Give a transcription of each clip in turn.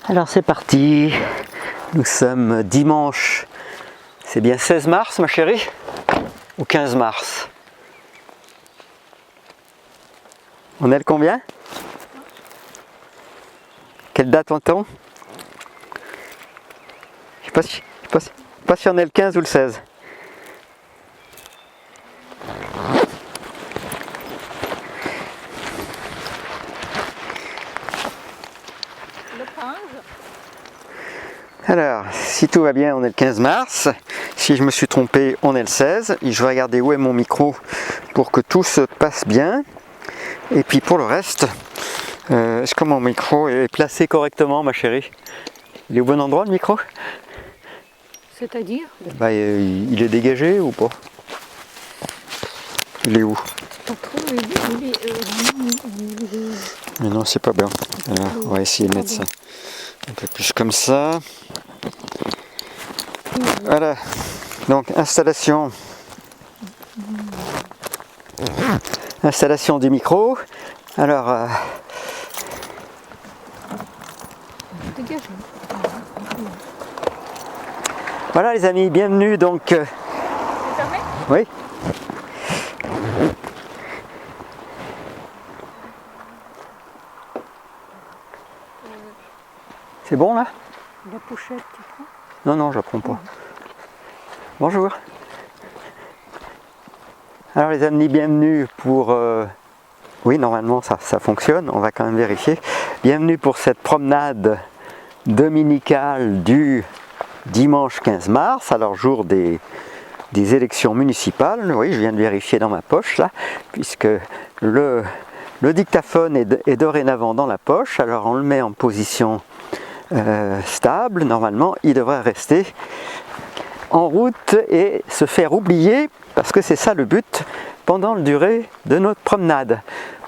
Alors c'est parti, nous sommes dimanche, c'est bien 16 mars ma chérie, ou 15 mars? On est le combien? Quelle date on? Je sais pas si on est le 15 ou le 16. Alors, si tout va bien, on est le 15 mars. Si je me suis trompé, on est le 16. Et je vais regarder où est mon micro pour que tout se passe bien. Et puis pour le reste, est-ce que mon micro est placé correctement, ma chérie? Il est au bon endroit, le micro? C'est-à-dire? Il est dégagé ou pas? Il est où? Pas trop, il est Mais non, c'est pas bien. Alors, on va essayer de mettre ça un peu plus comme ça. Voilà. Donc, installation du micro. Alors, dégagé. voilà les amis, bienvenue donc. C'est fermé? Oui. C'est bon là? La pochette, tu prends? Non, je la prends pas. Bonjour. Alors les amis, bienvenue pour... Oui, normalement ça fonctionne, on va quand même vérifier. Bienvenue pour cette promenade dominicale du dimanche 15 mars, alors jour des élections municipales. Oui, je viens de vérifier dans ma poche là, puisque le dictaphone est dorénavant dans la poche. Alors on le met en position stable, normalement il devrait rester en route et se faire oublier, parce que c'est ça le but pendant la durée de notre promenade.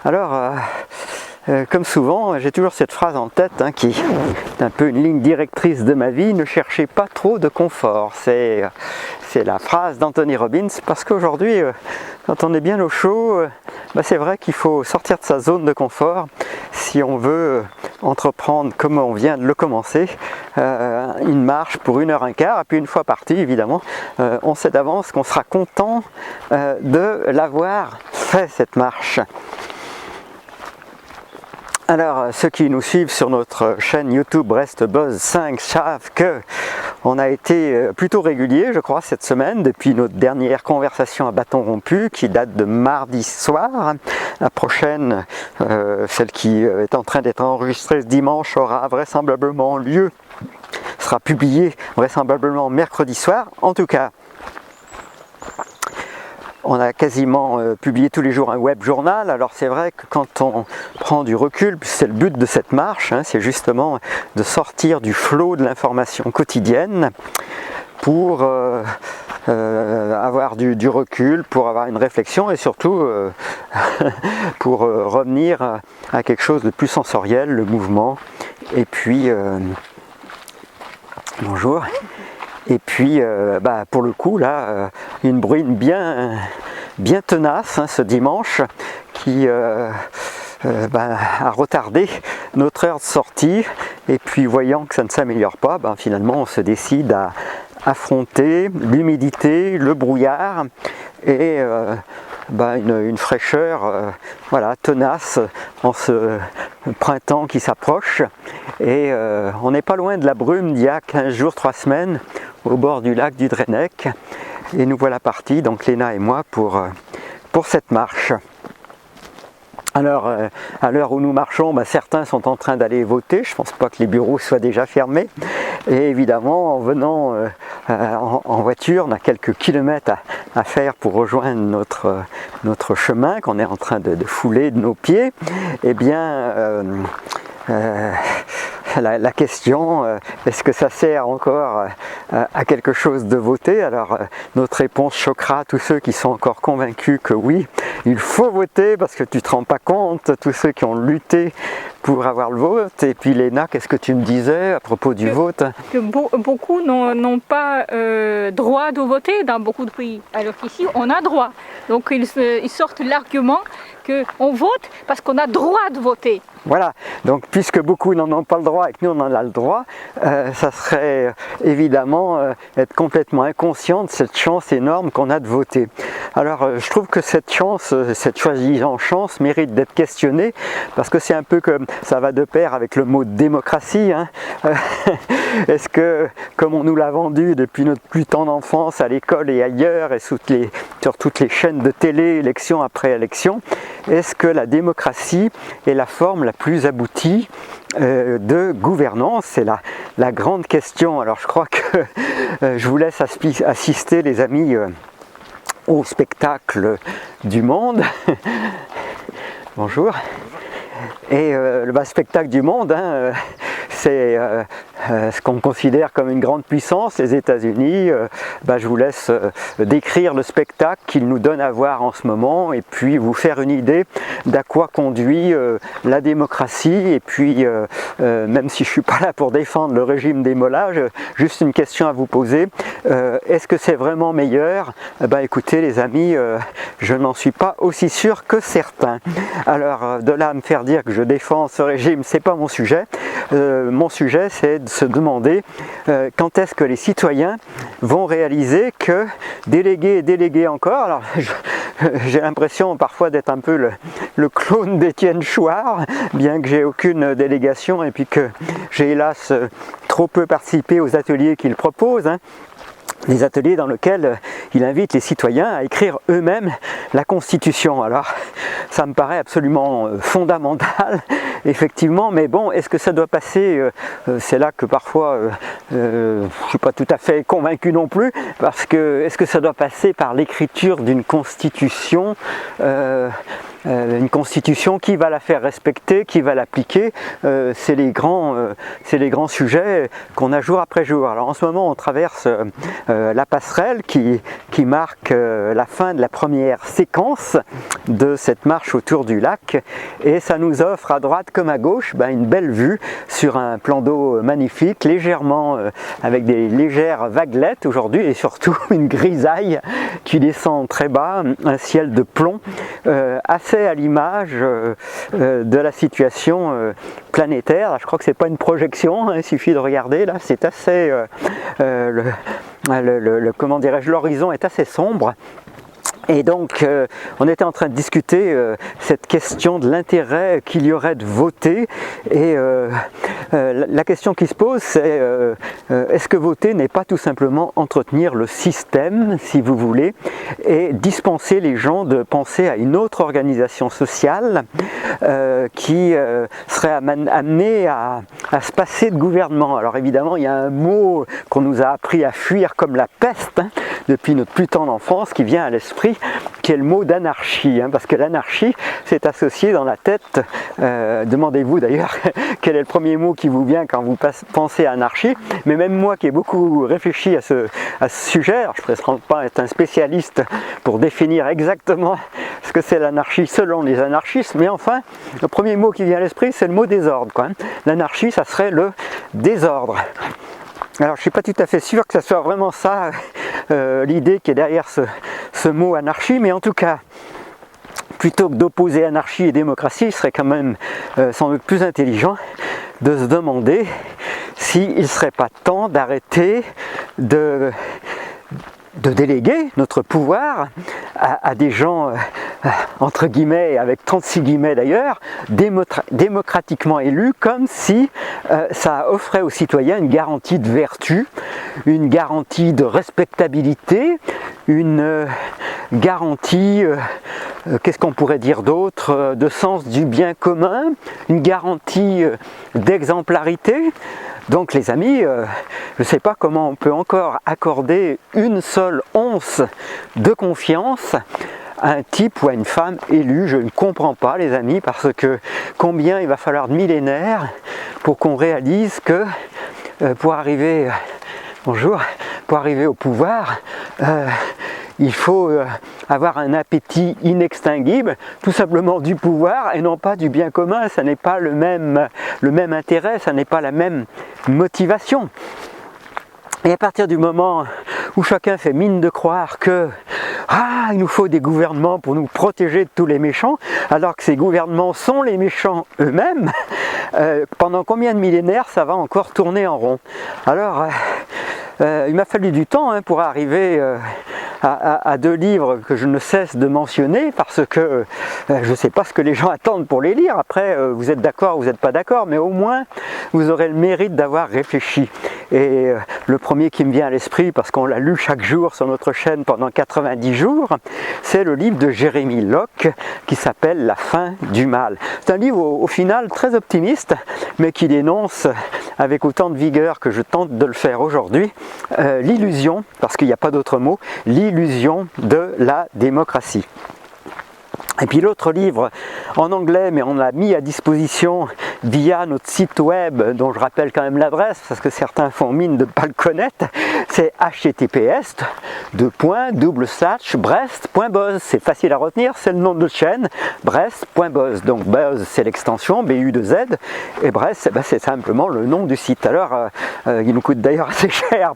Alors comme souvent, j'ai toujours cette phrase en tête qui est un peu une ligne directrice de ma vie: ne cherchez pas trop de confort. C'est la phrase d'Anthony Robbins, parce qu'aujourd'hui, quand on est bien au chaud, c'est vrai qu'il faut sortir de sa zone de confort si on veut entreprendre, comme on vient de le commencer, une marche pour 1h15, et puis une fois parti, évidemment, on sait d'avance qu'on sera content de l'avoir fait, cette marche. Alors, ceux qui nous suivent sur notre chaîne YouTube RestBuzz 5 savent que on a été plutôt régulier, je crois, cette semaine, depuis notre dernière conversation à bâton rompu, qui date de mardi soir. La prochaine, celle qui est en train d'être enregistrée ce dimanche, aura vraisemblablement lieu, sera publiée vraisemblablement mercredi soir. En tout cas, on a quasiment publié tous les jours un web journal. Alors c'est vrai que quand on prend du recul, c'est le but de cette marche, c'est justement de sortir du flot de l'information quotidienne pour avoir du recul, pour avoir une réflexion et surtout pour revenir à quelque chose de plus sensoriel, le mouvement. Et puis, bonjour. Et puis, pour le coup, là, une bruine bien tenace ce dimanche qui a retardé notre heure de sortie. Et puis, voyant que ça ne s'améliore pas, finalement, on se décide à affronter l'humidité, le brouillard et une fraîcheur tenace en ce printemps qui s'approche. Et on n'est pas loin de la brume d'il y a 15 jours, 3 semaines, au bord du lac du Drennec, et nous voilà partis, donc Léna et moi, pour cette marche. Alors, à l'heure où nous marchons, certains sont en train d'aller voter. Je ne pense pas que les bureaux soient déjà fermés. Et évidemment, en venant en voiture, on a quelques kilomètres à faire pour rejoindre notre chemin qu'on est en train de fouler de nos pieds. Eh bien, la question, est-ce que ça sert encore à quelque chose de voter? Alors notre réponse choquera tous ceux qui sont encore convaincus que oui, il faut voter parce que tu ne te rends pas compte, tous ceux qui ont lutté pour avoir le vote. Et puis Léna, qu'est-ce que tu me disais à propos du vote? Que beaucoup n'ont pas droit de voter dans beaucoup de pays, alors qu'ici on a droit. Donc ils sortent l'argument qu'on vote parce qu'on a droit de voter. Voilà, donc puisque beaucoup n'en ont pas le droit et que nous on en a le droit, ça serait évidemment être complètement inconscient de cette chance énorme qu'on a de voter. Alors je trouve que cette chance, cette soi-disant chance mérite d'être questionnée, parce que c'est un peu comme, ça va de pair avec le mot démocratie, hein. Est-ce que, comme on nous l'a vendu depuis notre plus tendre enfance à l'école et ailleurs et sur toutes les chaînes de télé, élection après élection, est-ce que la démocratie est la forme la plus aboutie de gouvernance? C'est la grande question. Alors je crois que je vous laisse assister les amis au spectacle du monde. Bonjour. Et le spectacle du monde, hein, c'est ce qu'on considère comme une grande puissance, les États-Unis. Je vous laisse décrire le spectacle qu'ils nous donnent à voir en ce moment et puis vous faire une idée d'à quoi conduit la démocratie. Et puis, même si je ne suis pas là pour défendre le régime des mollahs, juste une question à vous poser. Est-ce que c'est vraiment meilleur? Écoutez les amis, je n'en suis pas aussi sûr que certains. Alors, de là à me faire dire que je défends ce régime, c'est pas mon sujet. Mon sujet, c'est de se demander quand est-ce que les citoyens vont réaliser que déléguer encore, alors j'ai l'impression parfois d'être un peu le clone d'Étienne Chouard, bien que j'ai aucune délégation et puis que j'ai hélas trop peu participé aux ateliers qu'il propose, hein. Des ateliers dans lesquels il invite les citoyens à écrire eux-mêmes la Constitution. Alors, ça me paraît absolument fondamental, effectivement, mais bon, est-ce que ça doit passer, c'est là que parfois, je ne suis pas tout à fait convaincu non plus, parce que est-ce que ça doit passer par l'écriture d'une Constitution une constitution, qui va la faire respecter, qui va l'appliquer, c'est les grands sujets qu'on a jour après jour. Alors en ce moment on traverse la passerelle qui marque la fin de la première séquence de cette marche autour du lac, et ça nous offre à droite comme à gauche une belle vue sur un plan d'eau magnifique, légèrement avec des légères vaguelettes aujourd'hui, et surtout une grisaille qui descend très bas, un ciel de plomb assez à l'image de la situation planétaire. Là, je crois que c'est pas une projection, hein, il suffit de regarder, là c'est assez comment dirais-je, l'horizon est assez sombre. Et donc, on était en train de discuter cette question de l'intérêt qu'il y aurait de voter. Et la question qui se pose, c'est est-ce que voter n'est pas tout simplement entretenir le système, si vous voulez, et dispenser les gens de penser à une autre organisation sociale qui serait amenée à se passer de gouvernement. Alors évidemment, il y a un mot qu'on nous a appris à fuir comme la peste, hein, depuis notre plus tendre enfance, qui vient à l'esprit, qui est le mot d'anarchie, hein, parce que l'anarchie c'est associé dans la tête, demandez-vous d'ailleurs quel est le premier mot qui vous vient quand vous pensez à anarchie, mais même moi qui ai beaucoup réfléchi à ce sujet, alors je ne prétends pas être un spécialiste pour définir exactement ce que c'est l'anarchie selon les anarchistes, mais enfin le premier mot qui vient à l'esprit c'est le mot désordre, quoi, hein. L'anarchie ça serait le désordre. Alors je ne suis pas tout à fait sûr que ce soit vraiment ça l'idée qui est derrière ce mot anarchie, mais en tout cas, plutôt que d'opposer anarchie et démocratie, il serait quand même sans doute plus intelligent de se demander s'il ne serait pas temps d'arrêter de déléguer notre pouvoir à des gens, entre guillemets, avec 36 guillemets d'ailleurs, démocratiquement élus, comme si ça offrait aux citoyens une garantie de vertu, une garantie de respectabilité, une garantie, qu'est-ce qu'on pourrait dire d'autre, de sens du bien commun, une garantie d'exemplarité. Donc les amis, je ne sais pas comment on peut encore accorder une seule once de confiance à un type ou à une femme élue. Je ne comprends pas les amis, parce que combien il va falloir de millénaires pour qu'on réalise que pour arriver au pouvoir, il faut avoir un appétit inextinguible, tout simplement du pouvoir et non pas du bien commun. Ça n'est pas le même intérêt, ça n'est pas la même motivation. Et à partir du moment où chacun fait mine de croire que il nous faut des gouvernements pour nous protéger de tous les méchants, alors que ces gouvernements sont les méchants eux-mêmes, pendant combien de millénaires ça va encore tourner en rond? Alors, il m'a fallu du temps pour arriver à 2 livres que je ne cesse de mentionner, parce que je ne sais pas ce que les gens attendent pour les lire. Après, vous êtes d'accord ou vous n'êtes pas d'accord, mais au moins vous aurez le mérite d'avoir réfléchi. Et le premier qui me vient à l'esprit, parce qu'on l'a lu chaque jour sur notre chaîne pendant 90 jours, c'est le livre de Jeremy Locke qui s'appelle La fin du mal. C'est un livre au final très optimiste, mais qui dénonce avec autant de vigueur que je tente de le faire aujourd'hui, l'illusion, parce qu'il n'y a pas d'autre mot, l'illusion de la démocratie. Et puis l'autre livre en anglais, mais on l'a mis à disposition via notre site web, dont je rappelle quand même l'adresse, parce que certains font mine de ne pas le connaître, c'est https://brest.buzz. C'est facile à retenir, c'est le nom de notre chaîne, brest.buzz. Donc buzz, c'est l'extension, BU2Z, et Brest, c'est simplement le nom du site. Alors, il nous coûte d'ailleurs assez cher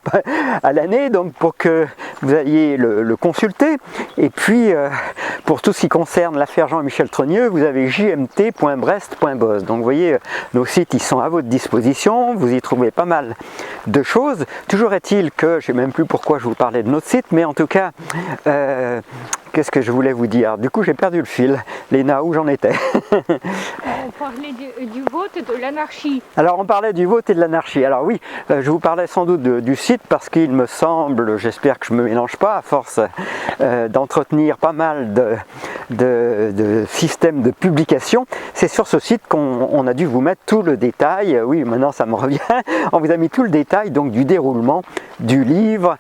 à l'année, donc pour que vous alliez le consulter. Et puis, pour tout ce qui concerne l'affaire Jean-Michel Trogneux, vous avez jmt.brest.buzz. Donc vous voyez, nos sites ils sont à votre disposition, vous y trouvez pas mal de choses. Toujours est-il que, je ne sais même plus pourquoi je vous parlais de notre site, mais en tout cas, qu'est-ce que je voulais vous dire? Du coup j'ai perdu le fil. Léna, où j'en étais? On parlait du vote et de l'anarchie. Alors on parlait du vote et de l'anarchie. Alors oui, je vous parlais sans doute du site parce qu'il me semble, j'espère que je ne me mélange pas, à force d'entretenir pas mal de systèmes de publication, c'est sur ce site qu'on a dû vous mettre tout le détail. Oui, maintenant ça me revient. On vous a mis tout le détail donc du déroulement du livre,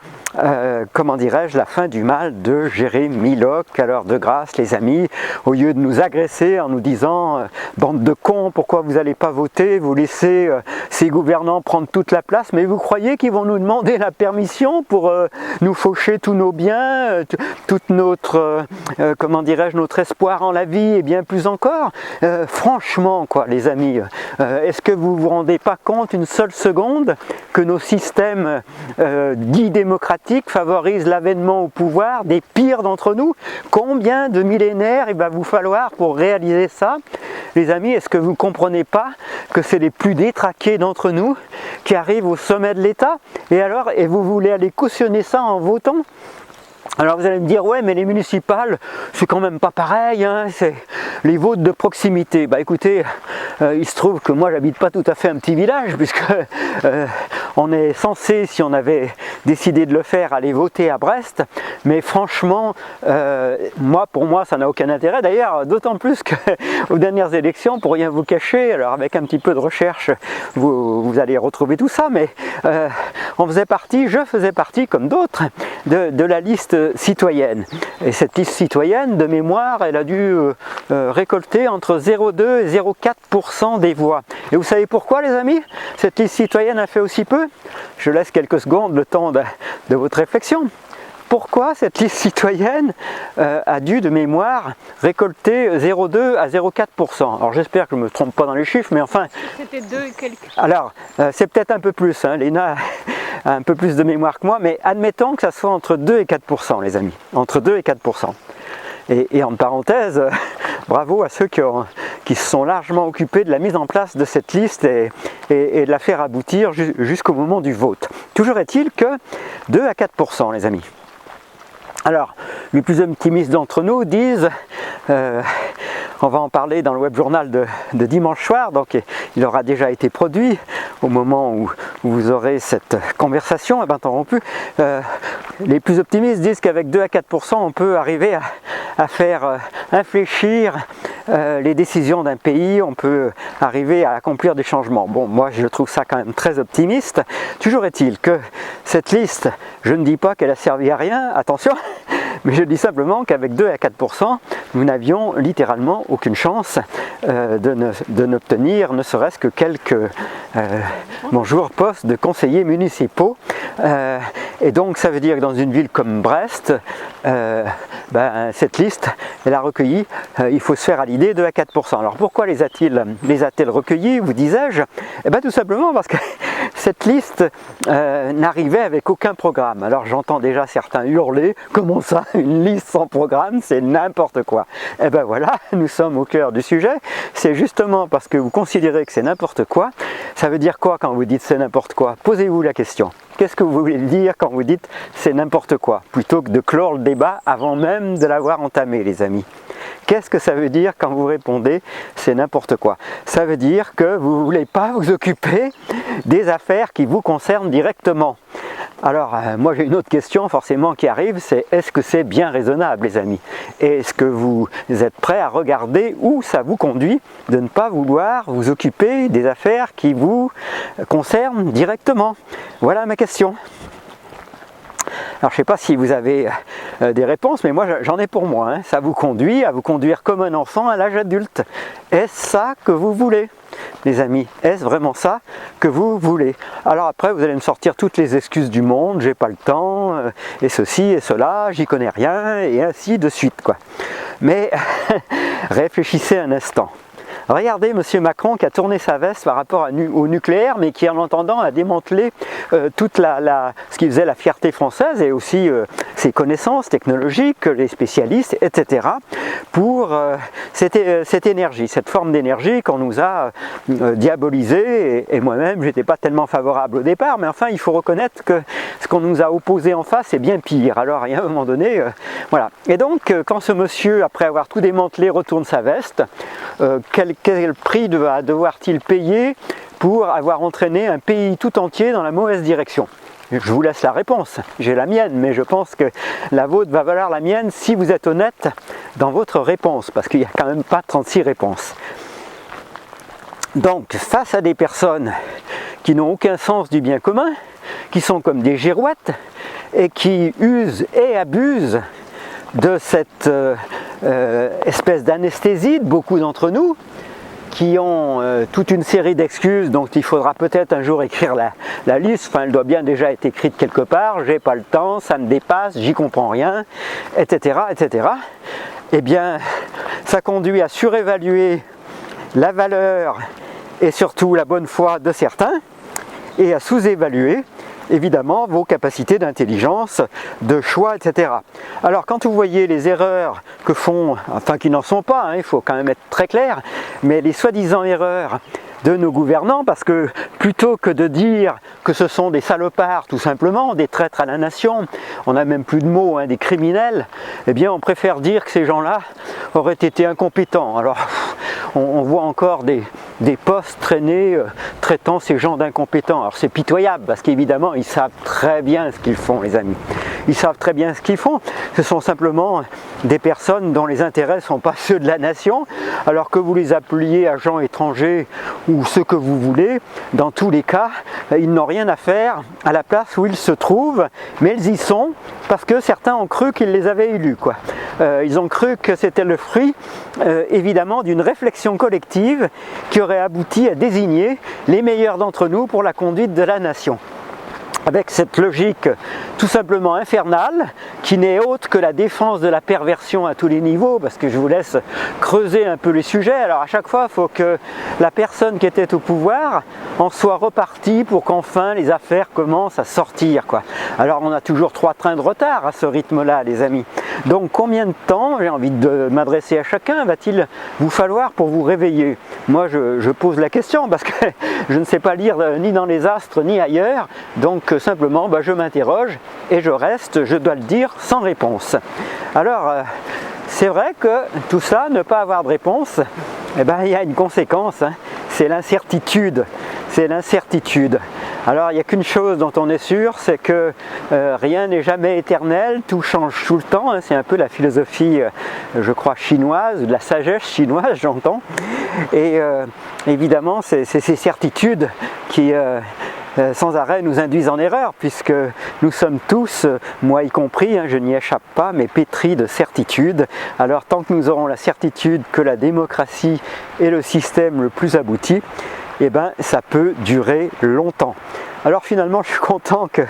comment dirais-je, La fin du mal de Jeremy Locke. Alors de grâce les amis, au lieu de nous agresser en nous disant bande de cons, pourquoi vous n'allez pas voter, vous laissez ces gouvernants prendre toute la place, mais vous croyez qu'ils vont nous demander la permission pour nous faucher tous nos biens, toute notre, comment dirais-je, notre espoir en la vie et bien plus encore? Franchement quoi les amis, est-ce que vous vous rendez pas compte une seule seconde que nos systèmes dits démocratiques favorisent l'avènement au pouvoir des pires d'entre nous? Combien de millénaires il va vous falloir pour réaliser ça? Les amis, est-ce que vous ne comprenez pas que c'est les plus détraqués d'entre nous qui arrivent au sommet de l'État? Et vous voulez aller cautionner ça en votant? Alors vous allez me dire, ouais mais les municipales c'est quand même pas pareil, hein, c'est les votes de proximité. Bah écoutez, il se trouve que moi j'habite pas tout à fait un petit village, puisque on est censé, si on avait décidé de le faire, aller voter à Brest, mais franchement, pour moi ça n'a aucun intérêt, d'ailleurs d'autant plus qu'aux dernières élections, pour rien vous cacher, alors avec un petit peu de recherche vous allez retrouver tout ça, mais je faisais partie comme d'autres de la liste citoyenne. Et cette liste citoyenne, de mémoire, elle a dû récolter entre 0,2 et 0,4% des voix. Et vous savez pourquoi les amis? Cette liste citoyenne a fait aussi peu? Je laisse quelques secondes le temps de votre réflexion. Pourquoi cette liste citoyenne a dû, de mémoire, récolter 0,2 à 0,4%? Alors j'espère que je ne me trompe pas dans les chiffres, mais enfin... C'était 2 et quelques. Alors, c'est peut-être un peu plus, hein. Léna a un peu plus de mémoire que moi, mais admettons que ça soit entre 2 et 4%, les amis. Entre 2 et 4%. Et en parenthèse, bravo à ceux qui se sont largement occupés de la mise en place de cette liste et de la faire aboutir jusqu'au moment du vote. Toujours est-il que 2 à 4%, les amis. Alors, les plus optimistes d'entre nous disent, on va en parler dans le web journal de dimanche soir, donc il aura déjà été produit au moment où vous aurez cette conversation interrompue. Les plus optimistes disent qu'avec 2 à 4%, on peut arriver à faire infléchir les décisions d'un pays, on peut arriver à accomplir des changements. Bon, moi je trouve ça quand même très optimiste. Toujours est-il que cette liste, je ne dis pas qu'elle a servi à rien, attention, mais je dis simplement qu'avec 2 à 4%, nous n'avions littéralement aucune chance de n'obtenir ne serait-ce que quelques postes de conseillers municipaux. Et donc ça veut dire que dans une ville comme Brest, cette liste, elle a recueilli, il faut se faire à l'idée, 2 à 4%. Alors pourquoi les a-t-elle recueillis, vous disais-je? Eh bien tout simplement parce que cette liste n'arrivait avec aucun programme. Alors j'entends déjà certains hurler, comment ça, une liste sans programme, c'est n'importe quoi. Eh bien voilà, nous sommes au cœur du sujet. C'est justement parce que vous considérez que c'est n'importe quoi. Ça veut dire quoi quand vous dites c'est n'importe quoi? Posez-vous la question. Qu'est-ce que vous voulez dire quand vous dites c'est n'importe quoi? Plutôt que de clore le débat avant même de l'avoir entamé, les amis. Qu'est-ce que ça veut dire quand vous répondez c'est n'importe quoi? Ça veut dire que vous ne voulez pas vous occuper des affaires qui vous concernent directement. Alors, moi j'ai une autre question forcément qui arrive, c'est est-ce que c'est bien raisonnable, les amis? Et est-ce que vous êtes prêts à regarder où ça vous conduit de ne pas vouloir vous occuper des affaires qui vous concernent directement? Voilà ma question. Alors je ne sais pas si vous avez des réponses, mais moi j'en ai pour moi. Ça vous conduit à vous conduire comme un enfant à l'âge adulte. Est-ce ça que vous voulez, les amis? Est-ce vraiment ça que vous voulez? Alors après vous allez me sortir toutes les excuses du monde, j'ai pas le temps, et ceci et cela, j'y connais rien, et ainsi de suite, quoi. Mais réfléchissez un instant. Regardez M. Macron qui a tourné sa veste par rapport au nucléaire, mais qui en entendant a démantelé toute ce qui faisait la fierté française et aussi ses connaissances technologiques, les spécialistes, etc. pour cette énergie, cette forme d'énergie qu'on nous a diabolisée. Et moi-même, j'étais pas tellement favorable au départ, mais enfin, il faut reconnaître que ce qu'on nous a opposé en face est bien pire. Alors, il y a un moment donné, voilà. Et donc, quand ce monsieur, après avoir tout démantelé, retourne sa veste, quel prix devoir-t-il payer pour avoir entraîné un pays tout entier dans la mauvaise direction? Je vous laisse la réponse, j'ai la mienne, mais je pense que la vôtre va valoir la mienne si vous êtes honnête dans votre réponse, parce qu'il n'y a quand même pas 36 réponses. Donc, face à des personnes qui n'ont aucun sens du bien commun, qui sont comme des girouettes, et qui usent et abusent de cette espèce d'anesthésie de beaucoup d'entre nous, qui ont toute une série d'excuses dont il faudra peut-être un jour écrire la liste, enfin elle doit bien déjà être écrite quelque part, j'ai pas le temps, ça me dépasse, j'y comprends rien, etc., etc. Eh bien, ça conduit à surévaluer la valeur et surtout la bonne foi de certains, et à sous-évaluer évidemment vos capacités d'intelligence, de choix, etc. Alors quand vous voyez les erreurs que font, enfin qui n'en sont pas, il faut quand même être très clair, mais les soi-disant erreurs de nos gouvernants, parce que plutôt que de dire que ce sont des salopards tout simplement, des traîtres à la nation, on n'a même plus de mots, des criminels, eh bien on préfère dire que ces gens-là auraient été incompétents. Alors on voit encore des postes traîner traitant ces gens d'incompétents. Alors c'est pitoyable parce qu'évidemment ils savent très bien ce qu'ils font, les amis. Ils savent très bien ce qu'ils font. Ce sont simplement des personnes dont les intérêts ne sont pas ceux de la nation, alors que vous les appeliez agents étrangers ou ce que vous voulez, dans tous les cas, ils n'ont rien à faire à la place où ils se trouvent, mais ils y sont parce que certains ont cru qu'ils les avaient élus, quoi. Ils ont cru que c'était le fruit, évidemment, d'une réflexion collective qui aurait abouti à désigner les meilleurs d'entre nous pour la conduite de la nation. Avec cette logique tout simplement infernale, qui n'est autre que la défense de la perversion à tous les niveaux, parce que je vous laisse creuser un peu les sujets. Alors à chaque fois, il faut que la personne qui était au pouvoir en soit repartie pour qu'enfin les affaires commencent à sortir, quoi. Alors on a toujours 3 trains de retard à ce rythme-là, les amis. Donc combien de temps, j'ai envie de m'adresser à chacun, va-t-il vous falloir pour vous réveiller? Moi je pose la question parce que je ne sais pas lire ni dans les astres ni ailleurs, donc simplement je m'interroge et je reste, je dois le dire, sans réponse. Alors c'est vrai que tout ça, ne pas avoir de réponse, il y a une conséquence, c'est l'incertitude. C'est l'incertitude. Alors il n'y a qu'une chose dont on est sûr, c'est que rien n'est jamais éternel, tout change tout le temps, c'est un peu la philosophie, je crois, chinoise, de la sagesse chinoise, j'entends. Et évidemment, c'est ces certitudes qui sans arrêt nous induisent en erreur, puisque nous sommes tous, moi y compris, je n'y échappe pas, mais pétris de certitude. Alors tant que nous aurons la certitude que la démocratie est le système le plus abouti, ça peut durer longtemps. Alors finalement, je suis content que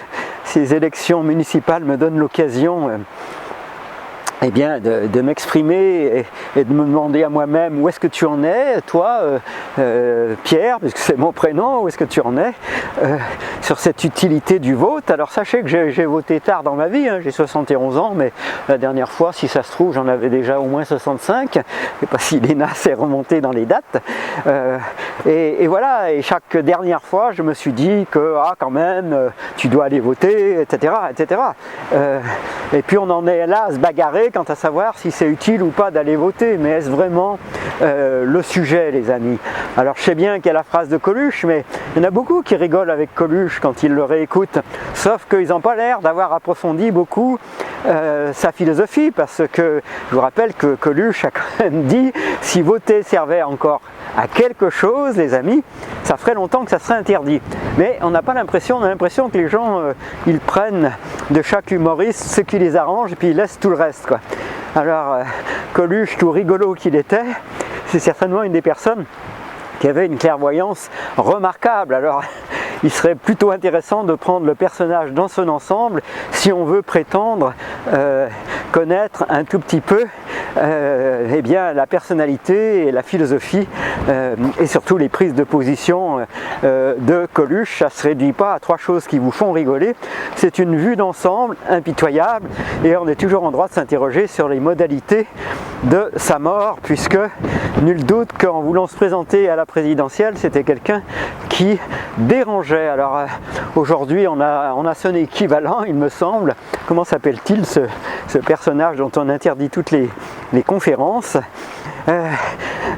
ces élections municipales me donnent l'occasion eh bien, de m'exprimer et de me demander à moi-même où est-ce que tu en es, toi, Pierre, puisque c'est mon prénom, où est-ce que tu en es sur cette utilité du vote. Alors sachez que j'ai voté tard dans ma vie, hein, j'ai 71 ans, mais la dernière fois, si ça se trouve, j'en avais déjà au moins 65, je ne sais pas si l'ENA s'est remontée dans les dates, et voilà, et chaque dernière fois, je me suis dit que, quand même, tu dois aller voter, etc., etc. Et puis on en est là à se bagarrer quant à savoir si c'est utile ou pas d'aller voter, mais est-ce vraiment le sujet, les amis? Alors je sais bien qu'il y a la phrase de Coluche, mais il y en a beaucoup qui rigolent avec Coluche quand ils le réécoutent, sauf qu'ils n'ont pas l'air d'avoir approfondi beaucoup sa philosophie, parce que je vous rappelle que Coluche a quand même dit, si voter servait encore à quelque chose, les amis, ça ferait longtemps que ça serait interdit. Mais on n'a pas l'impression, on a l'impression que les gens, ils prennent de chaque humoriste ce qui les arrange et puis ils laissent tout le reste, quoi. Alors, Coluche, tout rigolo qu'il était, c'est certainement une des personnes qui avait une clairvoyance remarquable. Alors, il serait plutôt intéressant de prendre le personnage dans son ensemble si on veut prétendre connaître un tout petit peu eh bien, la personnalité et la philosophie et surtout les prises de position de Coluche. Ça ne se réduit pas à trois choses qui vous font rigoler. C'est une vue d'ensemble impitoyable et on est toujours en droit de s'interroger sur les modalités de sa mort, puisque nul doute qu'en voulant se présenter à la présidentielle, c'était quelqu'un qui dérangeait. Alors aujourd'hui on a son équivalent, il me semble. Comment s'appelle-t-il ce personnage dont on interdit toutes les conférences,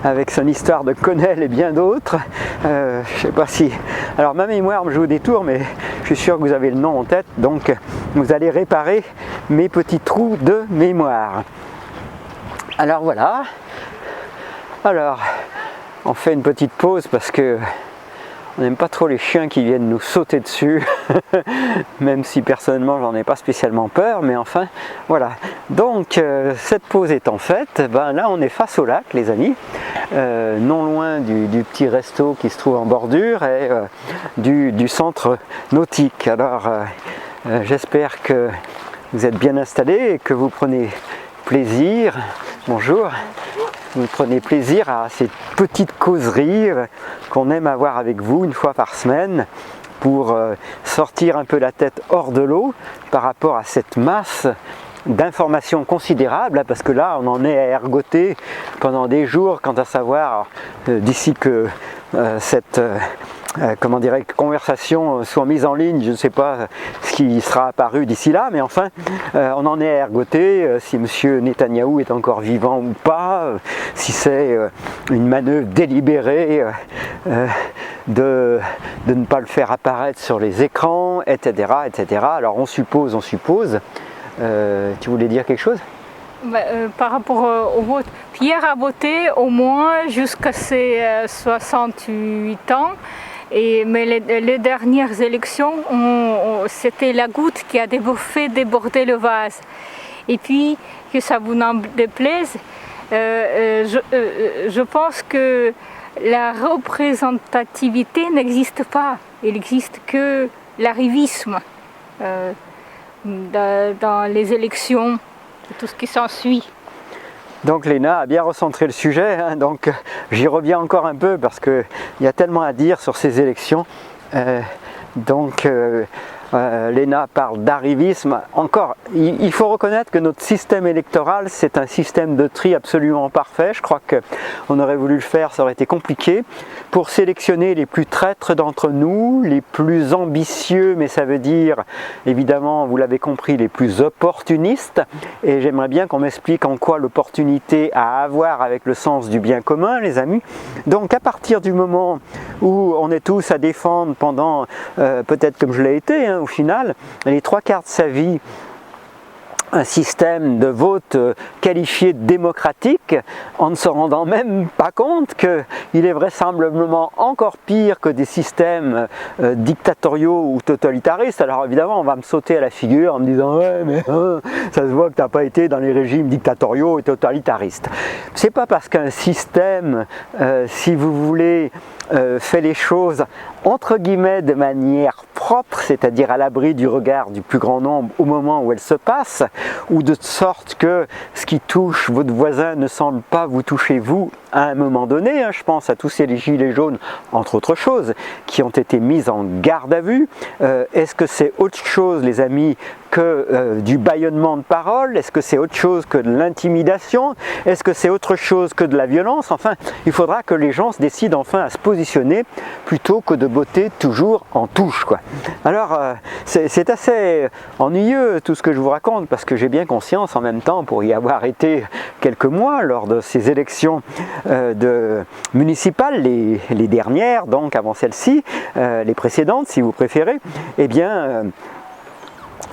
avec son histoire de Connell et bien d'autres. Je sais pas si... Alors ma mémoire me joue des tours, mais je suis sûr que vous avez le nom en tête, donc vous allez réparer mes petits trous de mémoire. Alors voilà. Alors, on fait une petite pause parce que on n'aime pas trop les chiens qui viennent nous sauter dessus, même si personnellement j'en ai pas spécialement peur, mais enfin voilà. Donc cette pause étant faite, ben là on est face au lac, les amis, non loin du petit resto qui se trouve en bordure et du centre nautique. Alors j'espère que vous êtes bien installés et que vous prenez plaisir. Bonjour. Vous prenez plaisir à ces petites causeries qu'on aime avoir avec vous une fois par semaine pour sortir un peu la tête hors de l'eau par rapport à cette masse d'informations considérables, parce que là on en est à ergoter pendant des jours quant à savoir d'ici que cette comment dirais-je, conversation soit mise en ligne, je ne sais pas ce qui sera apparu d'ici là, mais enfin on en est à ergoter si M. Netanyahou est encore vivant ou pas, si c'est une manœuvre délibérée de ne pas le faire apparaître sur les écrans, etc., etc. Alors on suppose. Tu voulais dire quelque chose ? Par rapport au vote, Pierre a voté au moins jusqu'à ses 68 ans. Mais les dernières élections, c'était la goutte qui a fait déborder le vase. Et puis, que ça vous n'en déplaise, je pense que la représentativité n'existe pas. Il n'existe que l'arrivisme dans les élections et tout ce qui s'ensuit. Donc Léna a bien recentré le sujet, hein, donc j'y reviens encore un peu parce qu'il y a tellement à dire sur ces élections. Léna parle d'arrivisme. Encore, il faut reconnaître que notre système électoral, c'est un système de tri absolument parfait. Je crois qu'on aurait voulu le faire, ça aurait été compliqué. Pour sélectionner les plus traîtres d'entre nous, les plus ambitieux, mais ça veut dire, évidemment, vous l'avez compris, les plus opportunistes. Et j'aimerais bien qu'on m'explique en quoi l'opportunité a à voir avec le sens du bien commun, les amis. Donc à partir du moment où on est tous à défendre pendant, peut-être comme je l'ai été, hein, au final, les 3/4 de sa vie, un système de vote qualifié de démocratique, en ne se rendant même pas compte qu'il est vraisemblablement encore pire que des systèmes dictatoriaux ou totalitaristes. Alors évidemment, on va me sauter à la figure en me disant « Ouais, mais ça se voit que tu n'as pas été dans les régimes dictatoriaux et totalitaristes. » C'est pas parce qu'un système, si vous voulez, fait les choses entre guillemets de manière propre, c'est-à-dire à l'abri du regard du plus grand nombre au moment où elle se passe, ou de sorte que ce qui touche votre voisin ne semble pas vous toucher vous à un moment donné, hein, je pense à tous ces gilets jaunes, entre autres choses, qui ont été mises en garde à vue. Est-ce que c'est autre chose, les amis, que du bâillonnement de parole? Est-ce que c'est autre chose que de l'intimidation? Est-ce que c'est autre chose que de la violence? Enfin, il faudra que les gens se décident enfin à se positionner plutôt que de botter toujours en touche, quoi. Alors, c'est assez ennuyeux tout ce que je vous raconte, parce que j'ai bien conscience en même temps, pour y avoir été quelques mois lors de ces élections municipales, les dernières, donc avant celle-ci, les précédentes si vous préférez, eh bien...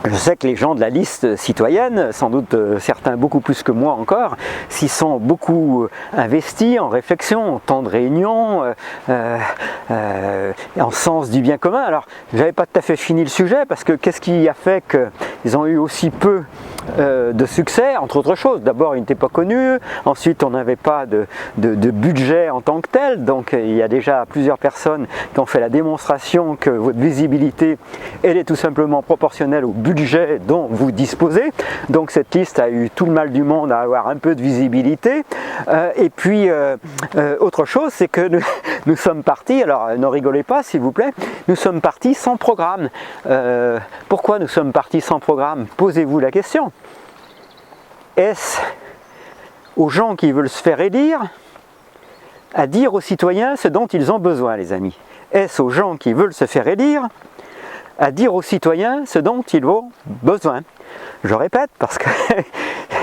je sais que les gens de la liste citoyenne, sans doute certains beaucoup plus que moi encore, s'y sont beaucoup investis en réflexion, en temps de réunion, en sens du bien commun. Alors, je n'avais pas tout à fait fini le sujet, parce que qu'est-ce qui a fait qu'ils ont eu aussi peu de succès, entre autres choses? D'abord, ils n'étaient pas connus, ensuite on n'avait pas de budget en tant que tel, donc il y a déjà plusieurs personnes qui ont fait la démonstration que votre visibilité, elle est tout simplement proportionnelle au budget dont vous disposez. Donc cette liste a eu tout le mal du monde à avoir un peu de visibilité. Et puis autre chose, c'est que nous sommes partis, alors ne rigolez pas s'il vous plaît, nous sommes partis sans programme. Pourquoi nous sommes partis sans programme? Posez-vous la question. Est-ce aux gens qui veulent se faire élire à dire aux citoyens ce dont ils ont besoin, les amis? Est-ce aux gens qui veulent se faire élire à dire aux citoyens ce dont ils ont besoin? Je répète, parce que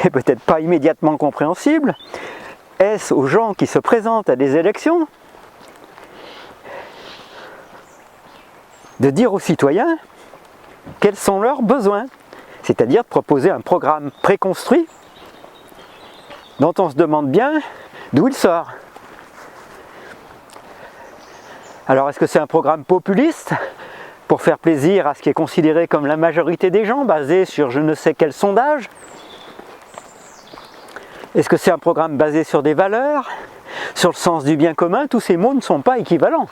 c'est peut-être pas immédiatement compréhensible. Est-ce aux gens qui se présentent à des élections de dire aux citoyens quels sont leurs besoins? C'est-à-dire de proposer un programme préconstruit dont on se demande bien d'où il sort. Alors est-ce que c'est un programme populiste pour faire plaisir à ce qui est considéré comme la majorité des gens, basé sur je ne sais quel sondage? Est-ce que c'est un programme basé sur des valeurs, sur le sens du bien commun? Tous ces mots ne sont pas équivalents.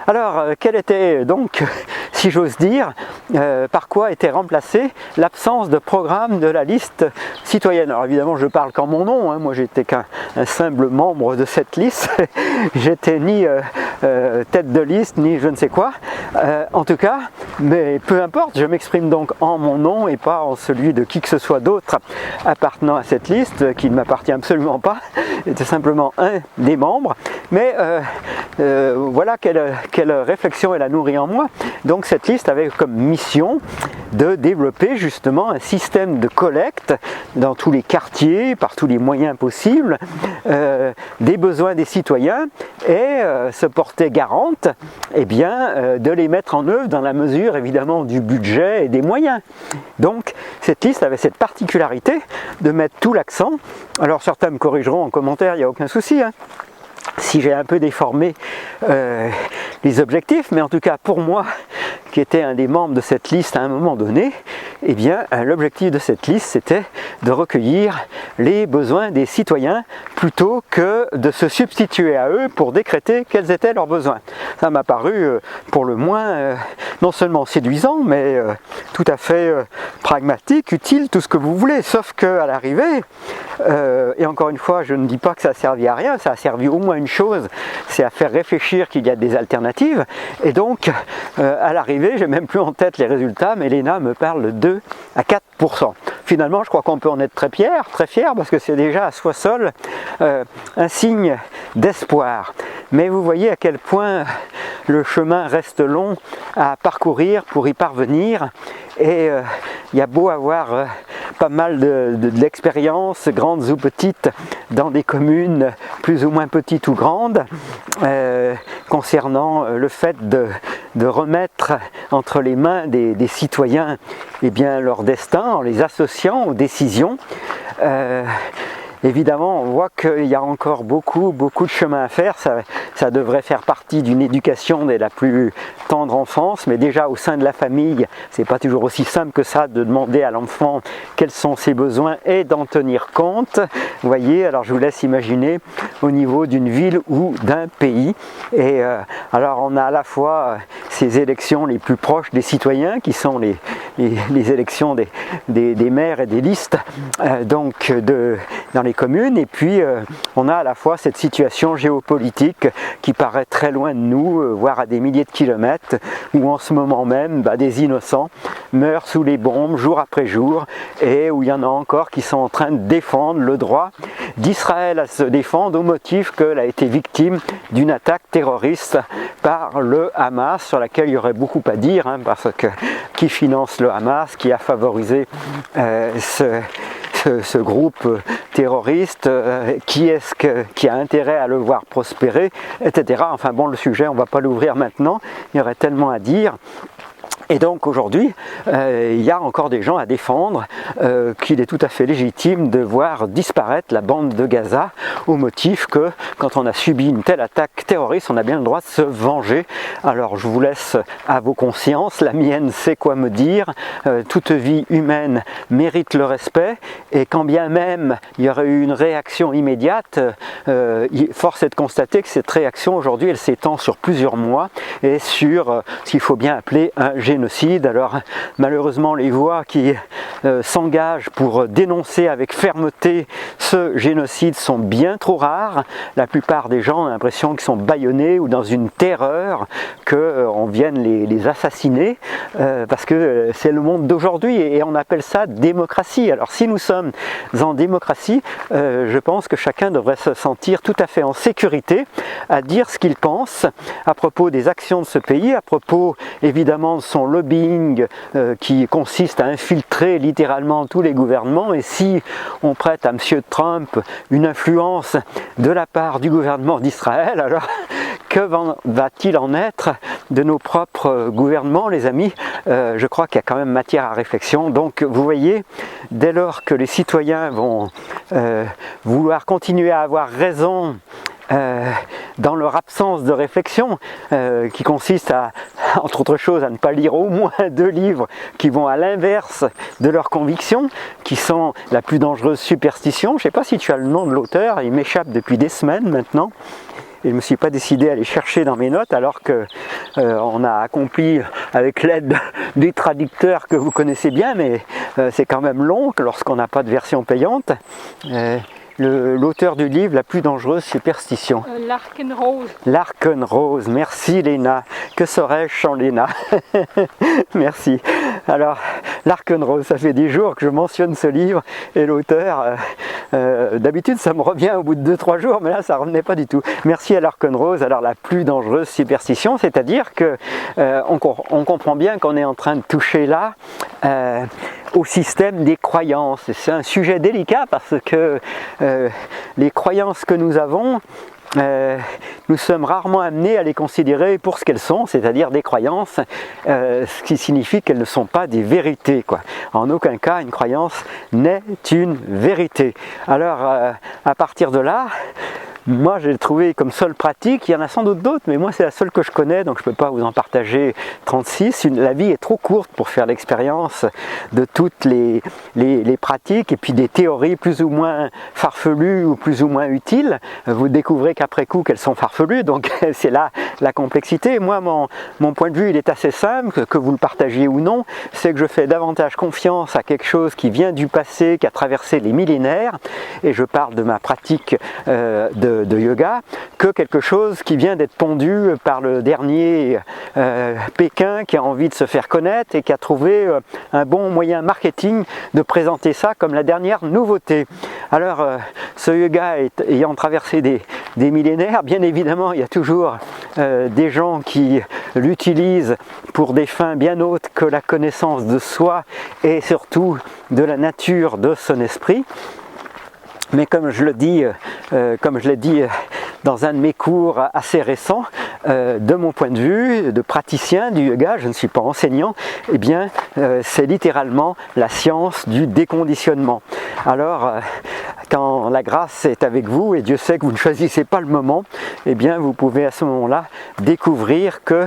Alors, quel était donc, si j'ose dire, par quoi était remplacée l'absence de programme de la liste citoyenne? Alors évidemment, je parle qu'en mon nom, hein. Moi j'étais qu'un simple membre de cette liste, j'étais ni tête de liste, ni je ne sais quoi, en tout cas, mais peu importe, je m'exprime donc en mon nom et pas en celui de qui que ce soit d'autre appartenant à cette liste, qui ne m'appartient absolument pas, c'était simplement un des membres, mais voilà quelle réflexion elle a nourri en moi. Donc cette liste avait comme mission de développer justement un système de collecte dans tous les quartiers, par tous les moyens possibles, des besoins des citoyens et se porter garante de les mettre en œuvre dans la mesure évidemment du budget et des moyens. Donc cette liste avait cette particularité de mettre tout l'accent. Alors certains me corrigeront en commentaire, il n'y a aucun souci, hein, si j'ai un peu déformé les objectifs, mais en tout cas pour moi, qui était un des membres de cette liste à un moment donné, eh bien l'objectif de cette liste c'était de recueillir les besoins des citoyens plutôt que de se substituer à eux pour décréter quels étaient leurs besoins. Ça m'a paru pour le moins non seulement séduisant, mais tout à fait pragmatique, utile, tout ce que vous voulez, sauf qu'à l'arrivée, et encore une fois je ne dis pas que ça a servi à rien, ça a servi au moins une chose, c'est à faire réfléchir qu'il y a des alternatives, et donc à l'arrivée, j'ai même plus en tête les résultats, mais l'ENA me parle de 2 à 4%. Finalement, je crois qu'on peut en être très fier, parce que c'est déjà à soi seul un signe d'espoir. Mais vous voyez à quel point le chemin reste long à parcourir pour y parvenir, et il y a beau avoir pas mal d'expériences, grandes ou petites, dans des communes plus ou moins petites ou grandes, concernant le fait de remettre entre les mains des citoyens eh bien, leur destin en les associant aux décisions. évidemment, on voit qu'il y a encore beaucoup de chemin à faire. Ça devrait faire partie d'une éducation dès la plus tendre enfance, mais déjà au sein de la famille, c'est pas toujours aussi simple que ça de demander à l'enfant quels sont ses besoins et d'en tenir compte. Vous voyez, alors je vous laisse imaginer au niveau d'une ville ou d'un pays. Et alors on a à la fois ces élections les plus proches des citoyens, qui sont les élections des maires et des listes donc dans les communes, et puis on a à la fois cette situation géopolitique qui paraît très loin de nous, voire à des milliers de kilomètres, où en ce moment même des innocents meurent sous les bombes jour après jour, et où il y en a encore qui sont en train de défendre le droit d'Israël à se défendre au motif qu'elle a été victime d'une attaque terroriste par le Hamas, sur laquelle il y aurait beaucoup à dire, parce que qui finance le Hamas, qui a favorisé ce groupe terroriste, qui est-ce qui a intérêt à le voir prospérer, etc. Enfin bon, le sujet, on ne va pas l'ouvrir maintenant, il y aurait tellement à dire. Et donc aujourd'hui, il y a encore des gens à défendre qu'il est tout à fait légitime de voir disparaître la bande de Gaza au motif que quand on a subi une telle attaque terroriste, on a bien le droit de se venger. Alors je vous laisse à vos consciences, la mienne sait quoi me dire, toute vie humaine mérite le respect, et quand bien même il y aurait eu une réaction immédiate, force est de constater que cette réaction aujourd'hui elle s'étend sur plusieurs mois et sur ce qu'il faut bien appeler un génocide. Alors malheureusement les voix qui s'engagent pour dénoncer avec fermeté ce génocide sont bien trop rares. La plupart des gens ont l'impression qu'ils sont bâillonnés ou dans une terreur qu'on vienne les assassiner, parce que c'est le monde d'aujourd'hui et on appelle ça démocratie. Alors si nous sommes en démocratie, je pense que chacun devrait se sentir tout à fait en sécurité à dire ce qu'il pense à propos des actions de ce pays, à propos évidemment de son lobbying qui consiste à infiltrer littéralement tous les gouvernements. Et si on prête à M. Trump une influence de la part du gouvernement d'Israël, alors que va-t-il en être de nos propres gouvernements, les amis? Je crois qu'il y a quand même matière à réflexion. Donc vous voyez, dès lors que les citoyens vont vouloir continuer à avoir raison dans leur absence de réflexion, qui consiste à, entre autres choses, à ne pas lire au moins 2 livres qui vont à l'inverse de leurs convictions, qui sont la plus dangereuse superstition. Je ne sais pas si tu as le nom de l'auteur, il m'échappe depuis des semaines maintenant. Et je ne me suis pas décidé à aller chercher dans mes notes, alors qu'on a accompli avec l'aide du traducteur que vous connaissez bien, mais c'est quand même long lorsqu'on n'a pas de version payante. L'auteur du livre La plus dangereuse superstition. Larkenrose. Larkenrose, merci Léna. Que serais-je sans Léna? Merci. Alors, Larkenrose, ça fait 10 jours que je mentionne ce livre et l'auteur, d'habitude ça me revient au bout de 2-3 jours, mais là ça ne revenait pas du tout. Merci à Larkenrose. Alors la plus dangereuse superstition, c'est-à-dire que on comprend bien qu'on est en train de toucher là au système des croyances. C'est un sujet délicat parce que les croyances que nous avons, nous sommes rarement amenés à les considérer pour ce qu'elles sont, c'est-à-dire des croyances, ce qui signifie qu'elles ne sont pas des vérités, quoi. En aucun cas, une croyance n'est une vérité. Alors, à partir de là, moi j'ai trouvé comme seule pratique, il y en a sans doute d'autres, mais moi c'est la seule que je connais, donc je ne peux pas vous en partager 36. La vie est trop courte pour faire l'expérience de toutes les pratiques et puis des théories plus ou moins farfelues ou plus ou moins utiles. Vous découvrez qu'après coup qu'elles sont farfelues, donc c'est là la complexité. Moi mon point de vue il est assez simple, que vous le partagiez ou non, c'est que je fais davantage confiance à quelque chose qui vient du passé, qui a traversé les millénaires, et je parle de ma pratique de yoga, que quelque chose qui vient d'être pondu par le dernier Pékin qui a envie de se faire connaître et qui a trouvé un bon moyen marketing de présenter ça comme la dernière nouveauté. Alors ce yoga ayant traversé des millénaires, bien évidemment il y a toujours des gens qui l'utilisent pour des fins bien autres que la connaissance de soi et surtout de la nature de son esprit. Mais comme je l'ai dit dans un de mes cours assez récents, de mon point de vue de praticien du yoga, je ne suis pas enseignant, eh bien c'est littéralement la science du déconditionnement. Alors quand la grâce est avec vous, et Dieu sait que vous ne choisissez pas le moment, eh bien vous pouvez à ce moment-là découvrir que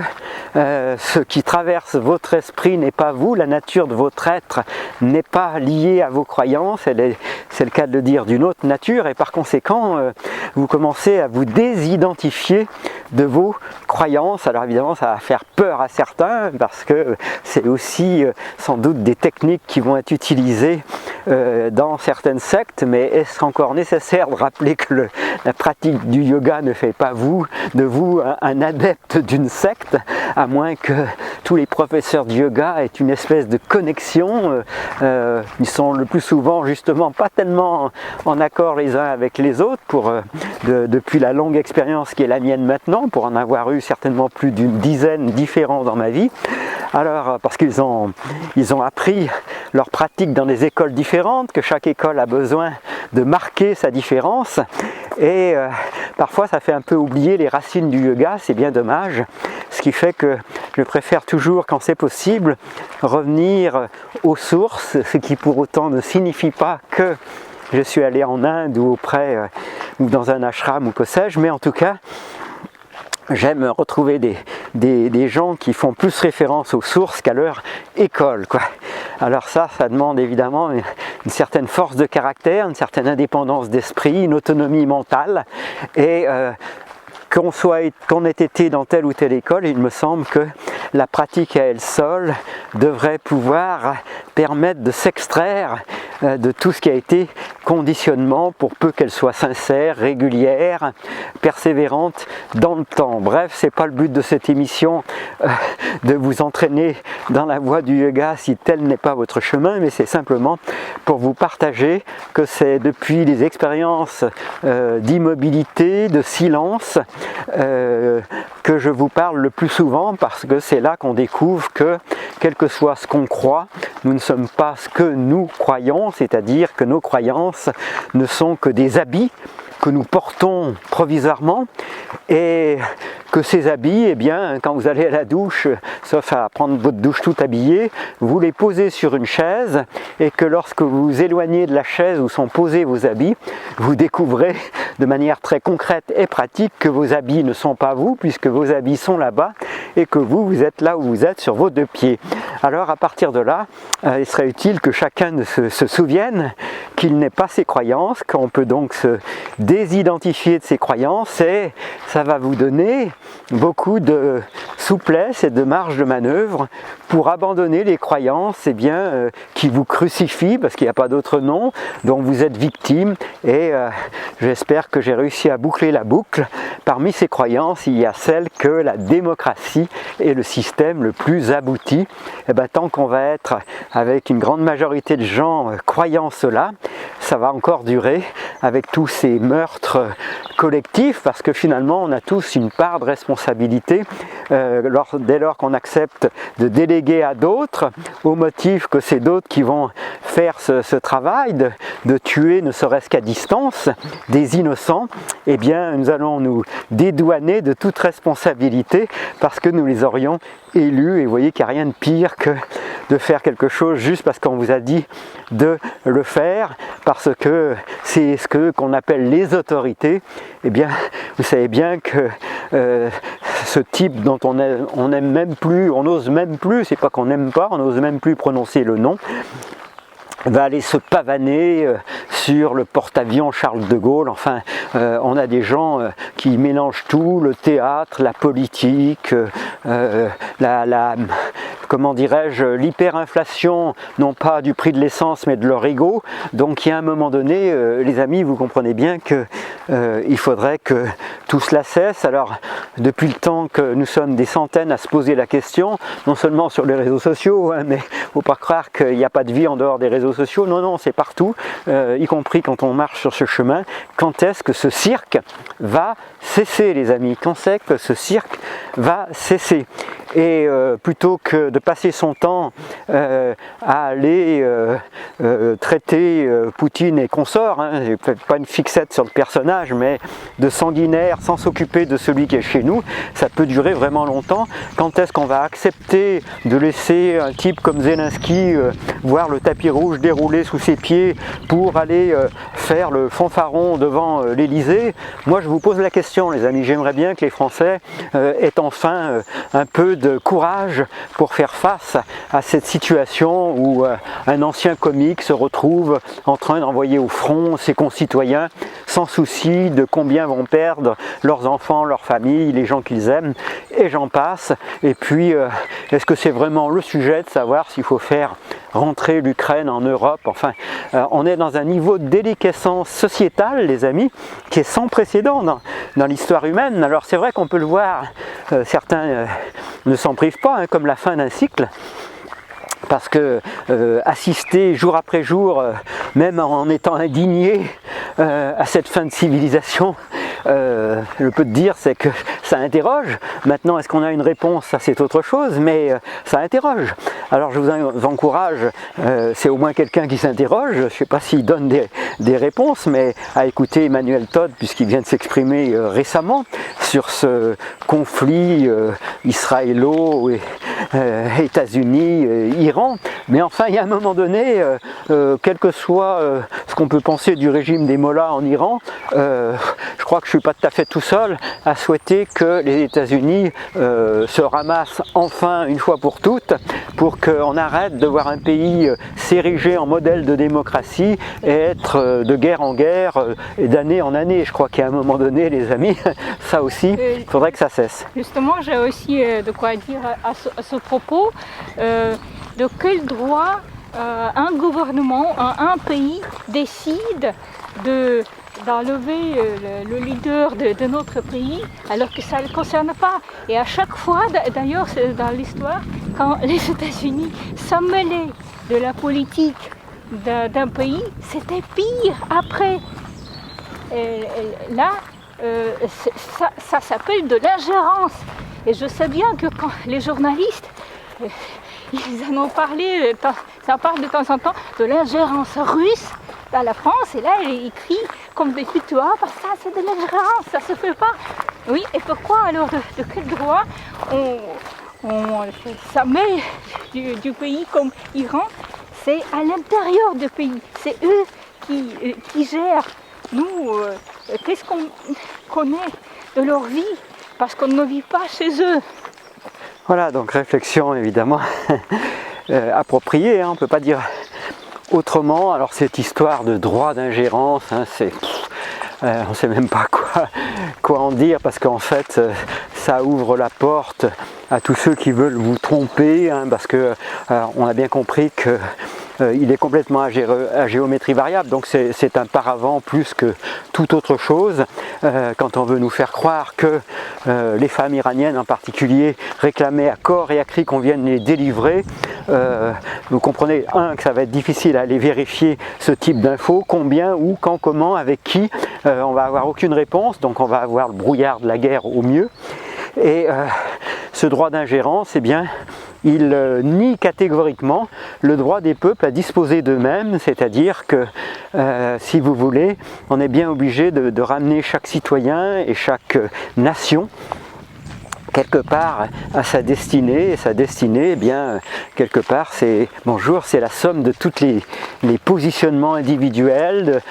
ce qui traverse votre esprit n'est pas vous, la nature de votre être n'est pas liée à vos croyances, c'est le cas de le dire, d'une autre nature, et par conséquent vous commencez à vous désidentifier de vos croyances. Alors évidemment ça va faire peur à certains parce que c'est aussi sans doute des techniques qui vont être utilisées dans certaines sectes, mais est-ce encore nécessaire de rappeler que la pratique du yoga ne fait pas de vous un adepte d'une secte, à moins que tous les professeurs de yoga aient une espèce de connexion, ils sont le plus souvent justement pas tellement en accord les uns avec les autres, depuis la longue expérience qui est la mienne maintenant, pour en avoir eu certainement plus d'une dizaine différents dans ma vie. Alors, parce qu'ils ont appris leur pratique dans des écoles différentes, que chaque école a besoin de marquer sa différence, et parfois ça fait un peu oublier les racines du yoga, c'est bien dommage, ce qui fait que je préfère toujours, quand c'est possible, revenir aux sources, ce qui pour autant ne signifie pas que je suis allé en Inde ou ou dans un ashram ou que sais-je, mais en tout cas j'aime retrouver des gens qui font plus référence aux sources qu'à leur école, quoi. Alors ça demande évidemment une certaine force de caractère, une certaine indépendance d'esprit, une autonomie mentale, et qu'on ait été dans telle ou telle école, il me semble que la pratique à elle seule devrait pouvoir permettre de s'extraire de tout ce qui a été conditionnement, pour peu qu'elle soit sincère, régulière, persévérante dans le temps. Bref, c'est pas le but de cette émission de vous entraîner dans la voie du yoga si tel n'est pas votre chemin, mais c'est simplement pour vous partager que c'est depuis les expériences d'immobilité, de silence, que je vous parle le plus souvent, parce que c'est là qu'on découvre que, quel que soit ce qu'on croit, nous ne sommes pas ce que nous croyons, c'est-à-dire que nos croyances ne sont que des habits que nous portons provisoirement, et que ces habits, eh bien, quand vous allez à la douche, sauf à prendre votre douche tout habillée, vous les posez sur une chaise, et que lorsque vous vous éloignez de la chaise où sont posés vos habits, vous découvrez de manière très concrète et pratique que vos habits ne sont pas vous, puisque vos habits sont là-bas, et que vous êtes là où vous êtes, sur vos deux pieds. Alors à partir de là, il serait utile que chacun se souvienne qu'il n'est pas ses croyances, qu'on peut donc se désidentifier de ses croyances, et ça va vous donner beaucoup de souplesse et de marge de manœuvre pour abandonner les croyances qui vous crucifient, parce qu'il n'y a pas d'autre nom, dont vous êtes victime, et j'espère que j'ai réussi à boucler la boucle. Parmi ces croyances, il y a celle que la démocratie est le système le plus abouti. Et bien, tant qu'on va être avec une grande majorité de gens croyant cela, ça va encore durer avec tous ces meurtres collectifs, parce que finalement on a tous une part de responsabilité dès lors qu'on accepte de déléguer à d'autres, au motif que c'est d'autres qui vont faire ce travail de tuer, ne serait-ce qu'à distance, des innocents. Eh bien nous allons nous dédouaner de toute responsabilité parce que nous les aurions élus, et vous voyez qu'il n'y a rien de pire que de faire quelque chose juste parce qu'on vous a dit de le faire, parce que c'est ce qu'on appelle les autorités. Eh bien, vous savez bien que ce type dont on aime même plus, on n'ose même plus, c'est pas qu'on n'aime pas, on n'ose même plus prononcer le nom, va aller se pavaner sur le porte-avions Charles de Gaulle. Enfin, on a des gens qui mélangent tout, le théâtre, la politique, comment dirais-je, l'hyperinflation, non pas du prix de l'essence, mais de leur ego. Donc, il y a un moment donné, les amis, vous comprenez bien que il faudrait que tout cela cesse. Alors, depuis le temps que nous sommes des centaines à se poser la question, non seulement sur les réseaux sociaux, mais il ne faut pas croire qu'il n'y a pas de vie en dehors des réseaux sociaux. Non, non, c'est partout, y compris quand on marche sur ce chemin. Quand est-ce que ce cirque va cesser, les amis? Quand c'est que ce cirque va cesser? et plutôt que de passer son temps à aller traiter Poutine et consorts, hein, pas une fixette sur le personnage, mais de sanguinaire sans s'occuper de celui qui est chez nous, ça peut durer vraiment longtemps. Quand est-ce qu'on va accepter de laisser un type comme Zelensky voir le tapis rouge dérouler sous ses pieds pour aller faire le fanfaron devant l'Elysée? Moi je vous pose la question les amis, j'aimerais bien que les Français aient enfin un peu de courage pour faire face à cette situation où un ancien comique se retrouve en train d'envoyer au front ses concitoyens sans souci de combien vont perdre leurs enfants, leurs familles, les gens qu'ils aiment, et j'en passe. Et puis, est-ce que c'est vraiment le sujet de savoir s'il faut faire rentrer l'Ukraine en Europe? Enfin, on est dans un niveau de déliquescence sociétale, les amis, qui est sans précédent dans l'histoire humaine. Alors c'est vrai qu'on peut le voir, certains ne s'en privent pas, hein, comme la fin d'un cycle, parce que assister jour après jour, même en étant indigné à cette fin de civilisation, je peux te dire, c'est que ça interroge. Maintenant, est-ce qu'on a une réponse? Ça, c'est autre chose, mais ça interroge. Alors, je vous encourage, c'est au moins quelqu'un qui s'interroge. Je ne sais pas s'il donne des réponses, mais à écouter Emmanuel Todd, puisqu'il vient de s'exprimer récemment sur ce conflit israélo-États-Unis-Iran. Mais enfin, il y a un moment donné, quel que soit ce qu'on peut penser du régime des mollahs en Iran, je crois que je ne suis pas tout à fait tout seul à souhaiter que les États-Unis se ramassent enfin une fois pour toutes, pour qu'on arrête de voir un pays s'ériger en modèle de démocratie et être de guerre en guerre et d'année en année. Je crois qu'à un moment donné, les amis, ça aussi, il faudrait que ça cesse. Justement, j'ai aussi de quoi dire à ce propos. De quel droit un gouvernement, un pays décide d'enlever le leader de notre pays alors que ça ne le concerne pas. Et à chaque fois, d'ailleurs dans l'histoire, quand les États-Unis s'en mêlaient de la politique d'un pays, c'était pire après. Et là, ça s'appelle de l'ingérence. Et je sais bien que quand les journalistes, ils en ont parlé, ça parle de temps en temps de l'ingérence russe dans la France, et là ils crient comme des putois, parce que ça c'est de l'ingérence, ça se fait pas. Oui, et pourquoi alors de quel droit ça met du pays comme Iran? C'est à l'intérieur du pays, c'est eux qui gèrent. Nous, qu'est-ce qu'on connaît de leur vie? Parce qu'on ne vit pas chez eux. Voilà, donc réflexion évidemment appropriée, hein, on ne peut pas dire autrement. Alors cette histoire de droit d'ingérence, hein, on ne sait même pas quoi en dire, parce qu'en fait ça ouvre la porte à tous ceux qui veulent vous tromper, hein, parce que on a bien compris que il est complètement à géométrie variable, donc c'est un paravent plus que toute autre chose. Quand on veut nous faire croire que les femmes iraniennes en particulier réclamaient à corps et à cri qu'on vienne les délivrer, vous comprenez, que ça va être difficile à aller vérifier ce type d'infos, combien, où, quand, comment, avec qui, on va avoir aucune réponse, donc on va avoir le brouillard de la guerre au mieux. Et ce droit d'ingérence, eh bien, il nie catégoriquement le droit des peuples à disposer d'eux-mêmes, c'est-à-dire que, si vous voulez, on est bien obligé de ramener chaque citoyen et chaque nation quelque part à sa destinée, et sa destinée, eh bien, quelque part, c'est la somme de tous les positionnements individuels,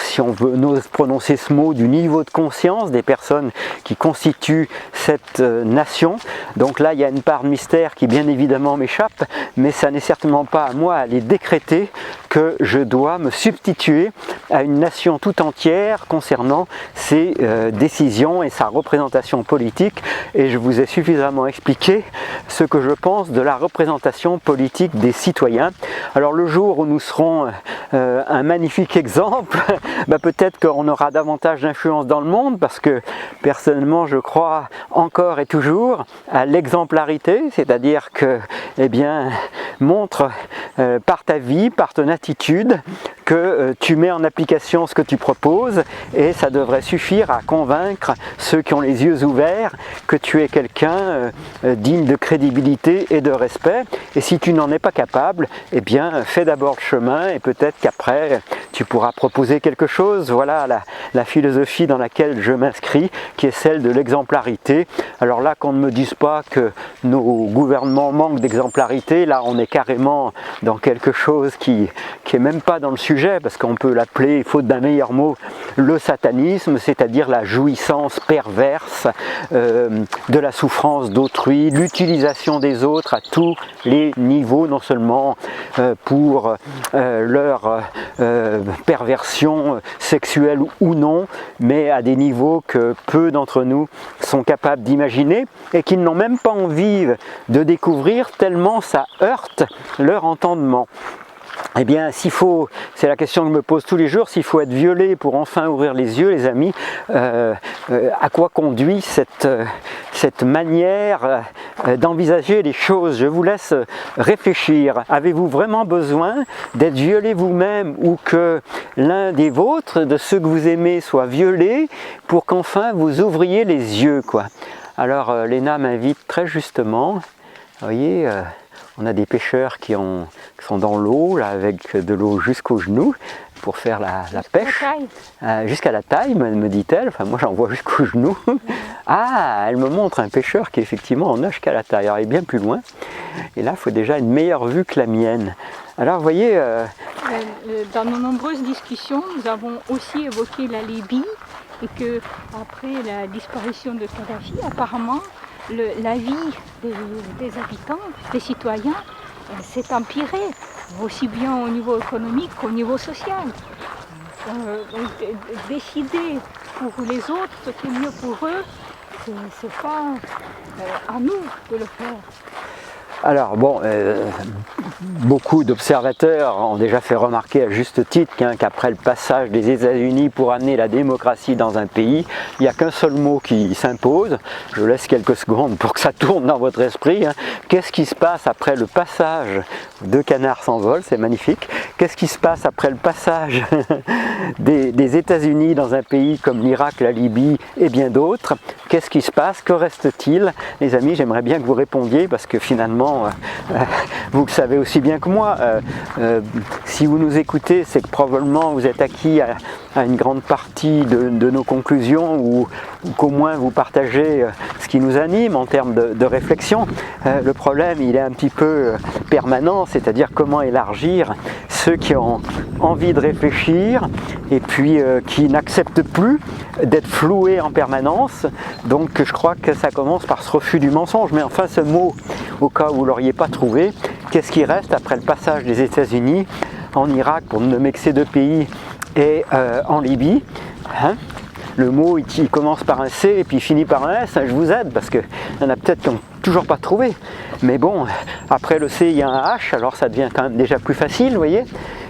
si on n'ose prononcer ce mot, du niveau de conscience des personnes qui constituent cette nation. Donc là, il y a une part de mystère qui bien évidemment m'échappe, mais ça n'est certainement pas à moi à les décréter que je dois me substituer à une nation tout entière concernant ses décisions et sa représentation politique. Et je vous ai suffisamment expliqué ce que je pense de la représentation politique des citoyens. Alors le jour où nous serons un magnifique exemple, peut-être qu'on aura davantage d'influence dans le monde, parce que personnellement je crois encore et toujours à l'exemplarité, c'est-à-dire que, eh bien, montre par ta vie, par ton attitude, que tu mets en application ce que tu proposes et ça devrait suffire à convaincre ceux qui ont les yeux ouverts que tu es quelqu'un digne de crédibilité et de respect. Et si tu n'en es pas capable, eh bien fais d'abord le chemin et peut-être qu'après tu pourras proposer quelque chose. Voilà la philosophie dans laquelle je m'inscris, qui est celle de l'exemplarité. Alors là, qu'on ne me dise pas que nos gouvernements manquent d'exemplarité, là on est carrément dans quelque chose qui est même pas dans le sujet, parce qu'on peut l'appeler, faute d'un meilleur mot, le satanisme, c'est-à-dire la jouissance perverse de la souffrance d'autrui, l'utilisation des autres à tous les niveaux, non seulement pour leur perversion sexuelle ou non, mais à des niveaux que peu d'entre nous sont capables d'imaginer et qui n'ont même pas envie de découvrir tellement ça heurte leur entendement. Eh bien, c'est la question que je me pose tous les jours, s'il faut être violé pour enfin ouvrir les yeux, les amis, à quoi conduit cette manière d'envisager les choses? Je vous laisse réfléchir. Avez-vous vraiment besoin d'être violé vous-même ou que l'un des vôtres, de ceux que vous aimez, soit violé pour qu'enfin vous ouvriez les yeux, quoi? Alors, Léna m'invite très justement, vous voyez, on a des pêcheurs qui sont dans l'eau, là, avec de l'eau jusqu'aux genoux, pour faire la pêche. Jusqu'à la taille, me dit-elle. Enfin, moi, j'en vois jusqu'aux genoux. Ah, elle me montre un pêcheur qui, effectivement, en a jusqu'à la taille. Alors, il est bien plus loin. Et là, il faut déjà une meilleure vue que la mienne. Alors, vous voyez... Dans nos nombreuses discussions, nous avons aussi évoqué la Libye, et que après la disparition de Kadhafi, apparemment, la vie des habitants, des citoyens, s'est empirée, aussi bien au niveau économique qu'au niveau social. Donc, décider pour les autres ce qui est mieux pour eux, c'est pas à nous de le faire. Alors bon, beaucoup d'observateurs ont déjà fait remarquer à juste titre qu'après le passage des États-Unis pour amener la démocratie dans un pays, il n'y a qu'un seul mot qui s'impose. Je laisse quelques secondes pour que ça tourne dans votre esprit. Qu'est-ce qui se passe après le passage de Canards s'envolent, c'est magnifique. Qu'est-ce qui se passe après le passage des États-Unis dans un pays comme l'Irak, la Libye et bien d'autres? Qu'est-ce qui se passe? Que reste-t-il? Les amis, j'aimerais bien que vous répondiez parce que finalement, vous le savez aussi bien que moi, si vous nous écoutez, c'est que probablement vous êtes acquis à une grande partie de nos conclusions ou qu'au moins vous partagez ce qui nous anime en termes de réflexion. Le problème, il est un petit peu permanent, c'est-à-dire comment élargir ceux qui ont envie de réfléchir et puis qui n'acceptent plus d'être floués en permanence. Donc je crois que ça commence par ce refus du mensonge. Mais enfin, ce mot, au cas où vous ne l'auriez pas trouvé, qu'est-ce qui reste après le passage des États-Unis en Irak, pour ne nommer que ces deux pays, et en Libye, le mot il commence par un C et puis il finit par un S. Je vous aide parce qu'il y en a peut-être qui n'ont toujours pas trouvé. Mais bon, après le C il y a un H, alors ça devient quand même déjà plus facile, vous voyez.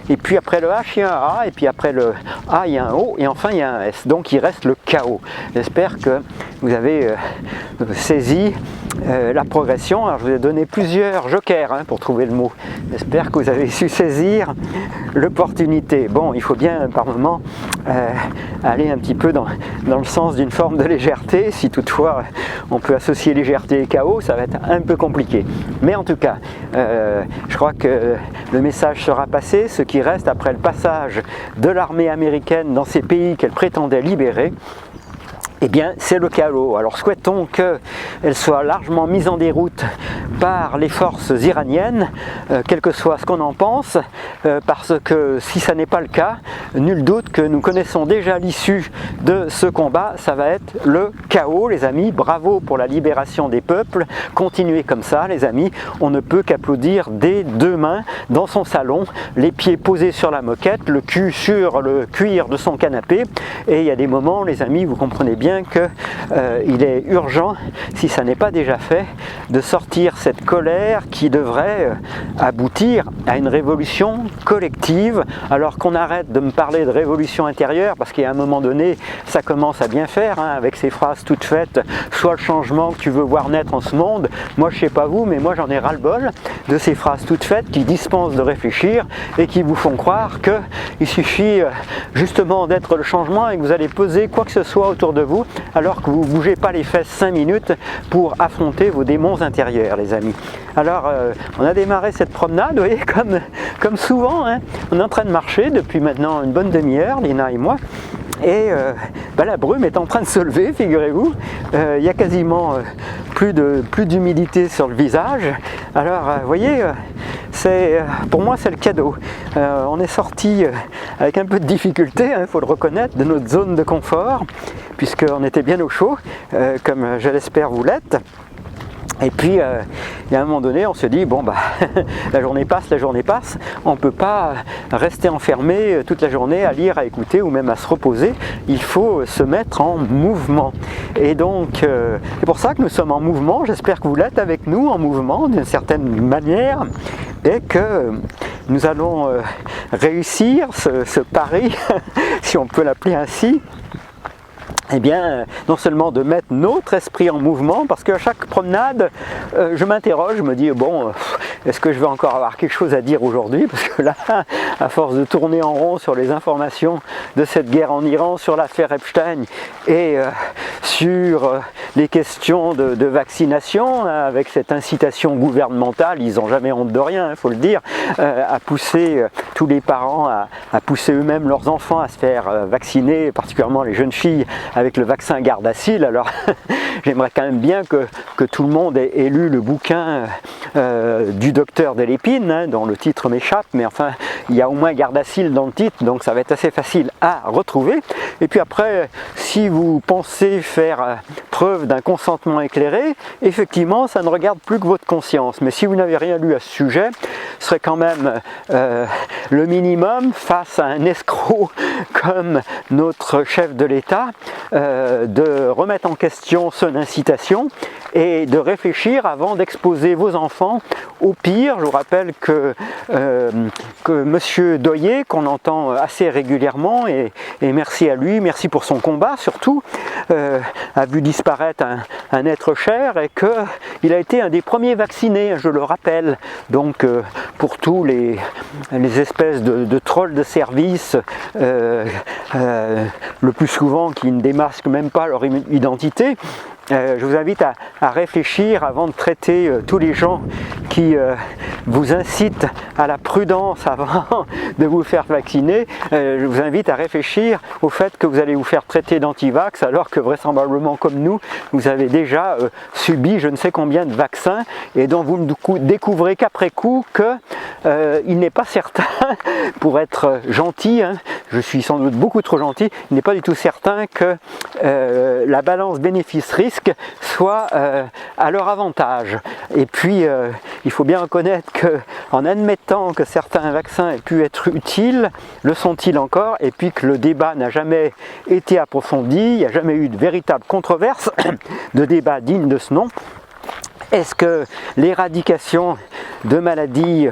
Et puis après le H il y a un A, et puis après le A il y a un O, et enfin il y a un S. Donc il reste le chaos. J'espère que vous avez saisi la progression. Alors je vous ai donné plusieurs jokers pour trouver le mot. J'espère que vous avez su saisir l'opportunité. Bon, il faut bien par moment aller un petit peu dans le sens d'une forme de légèreté. Si toutefois on peut associer légèreté et chaos, ça va être un peu compliqué. Mais en tout cas, je crois que le message sera passé. Ce qui reste après le passage de l'armée américaine dans ces pays qu'elle prétendait libérer, eh bien, c'est le chaos. Alors souhaitons qu'elle soit largement mise en déroute par les forces iraniennes, quel que soit ce qu'on en pense, parce que si ça n'est pas le cas, nul doute que nous connaissons déjà l'issue de ce combat, ça va être le chaos, les amis. Bravo pour la libération des peuples, continuez comme ça, les amis. On ne peut qu'applaudir des deux mains dans son salon, les pieds posés sur la moquette, le cul sur le cuir de son canapé, et il y a des moments, les amis, vous comprenez bien, bien qu'il est urgent, si ça n'est pas déjà fait, de sortir cette colère qui devrait aboutir à une révolution collective, alors qu'on arrête de me parler de révolution intérieure, parce qu'à un moment donné, ça commence à bien faire, hein, avec ces phrases toutes faites, soit le changement que tu veux voir naître en ce monde. Moi, je sais pas vous, mais moi j'en ai ras-le-bol de ces phrases toutes faites qui dispensent de réfléchir et qui vous font croire qu'il suffit justement d'être le changement et que vous allez peser quoi que ce soit autour de vous, alors que vous ne bougez pas les fesses 5 minutes pour affronter vos démons intérieurs, les amis. Alors, on a démarré cette promenade, vous voyez, comme souvent, hein. On est en train de marcher depuis maintenant une bonne demi-heure, Lina et moi, et la brume est en train de se lever, figurez-vous. Il y a quasiment plus d'humidité sur le visage. Alors, vous voyez, pour moi c'est le cadeau. On est sorti avec un peu de difficulté, il faut le reconnaître, de notre zone de confort, puisqu'on était bien au chaud, comme je l'espère vous l'êtes. Et puis, il y a un moment donné, on se dit, bon, la journée passe, on ne peut pas rester enfermé toute la journée à lire, à écouter ou même à se reposer. Il faut se mettre en mouvement. Et donc, c'est pour ça que nous sommes en mouvement. J'espère que vous l'êtes avec nous, en mouvement, d'une certaine manière, et que nous allons réussir ce pari, si on peut l'appeler ainsi, eh bien, non seulement de mettre notre esprit en mouvement, parce qu'à chaque promenade, je m'interroge, je me dis, bon, est-ce que je vais encore avoir quelque chose à dire aujourd'hui? Parce que là, à force de tourner en rond sur les informations de cette guerre en Iran, sur l'affaire Epstein et sur les questions de vaccination, avec cette incitation gouvernementale, ils n'ont jamais honte de rien, il faut le dire, à pousser tous les parents, à pousser eux-mêmes leurs enfants à se faire vacciner, particulièrement les jeunes filles, avec le vaccin Gardasil. Alors j'aimerais quand même bien que tout le monde ait lu le bouquin du docteur Delépine, hein, dont le titre m'échappe, mais enfin il y a au moins Gardasil dans le titre, donc ça va être assez facile à retrouver. Et puis après, si vous pensez faire preuve d'un consentement éclairé, effectivement ça ne regarde plus que votre conscience. Mais si vous n'avez rien lu à ce sujet, ce serait quand même le minimum face à un escroc comme notre chef de l'État, de remettre en question son incitation et de réfléchir avant d'exposer vos enfants au pire. Je vous rappelle que M. Doyer, qu'on entend assez régulièrement, et merci à lui, merci pour son combat surtout, a vu disparaître un être cher et qu'il a été un des premiers vaccinés, je le rappelle. Donc pour tous les espèces de trolls de service, le plus souvent qui ne démasquent même pas leur identité, je vous invite à réfléchir avant de traiter tous les gens qui vous incitent à la prudence avant de vous faire vacciner. Je vous invite à réfléchir au fait que vous allez vous faire traiter d'antivax alors que vraisemblablement comme nous, vous avez déjà subi je ne sais combien de vaccins et dont vous ne découvrez qu'après coup qu'il n'est pas certain, pour être gentil, hein, je suis sans doute beaucoup trop gentil, il n'est pas du tout certain que la balance bénéfice-risque soit à leur avantage. Et puis il faut bien reconnaître qu'en admettant que certains vaccins aient pu être utiles, le sont-ils encore, et puis que le débat n'a jamais été approfondi, il n'y a jamais eu de véritable controverse, de débat digne de ce nom. Est-ce que l'éradication de maladies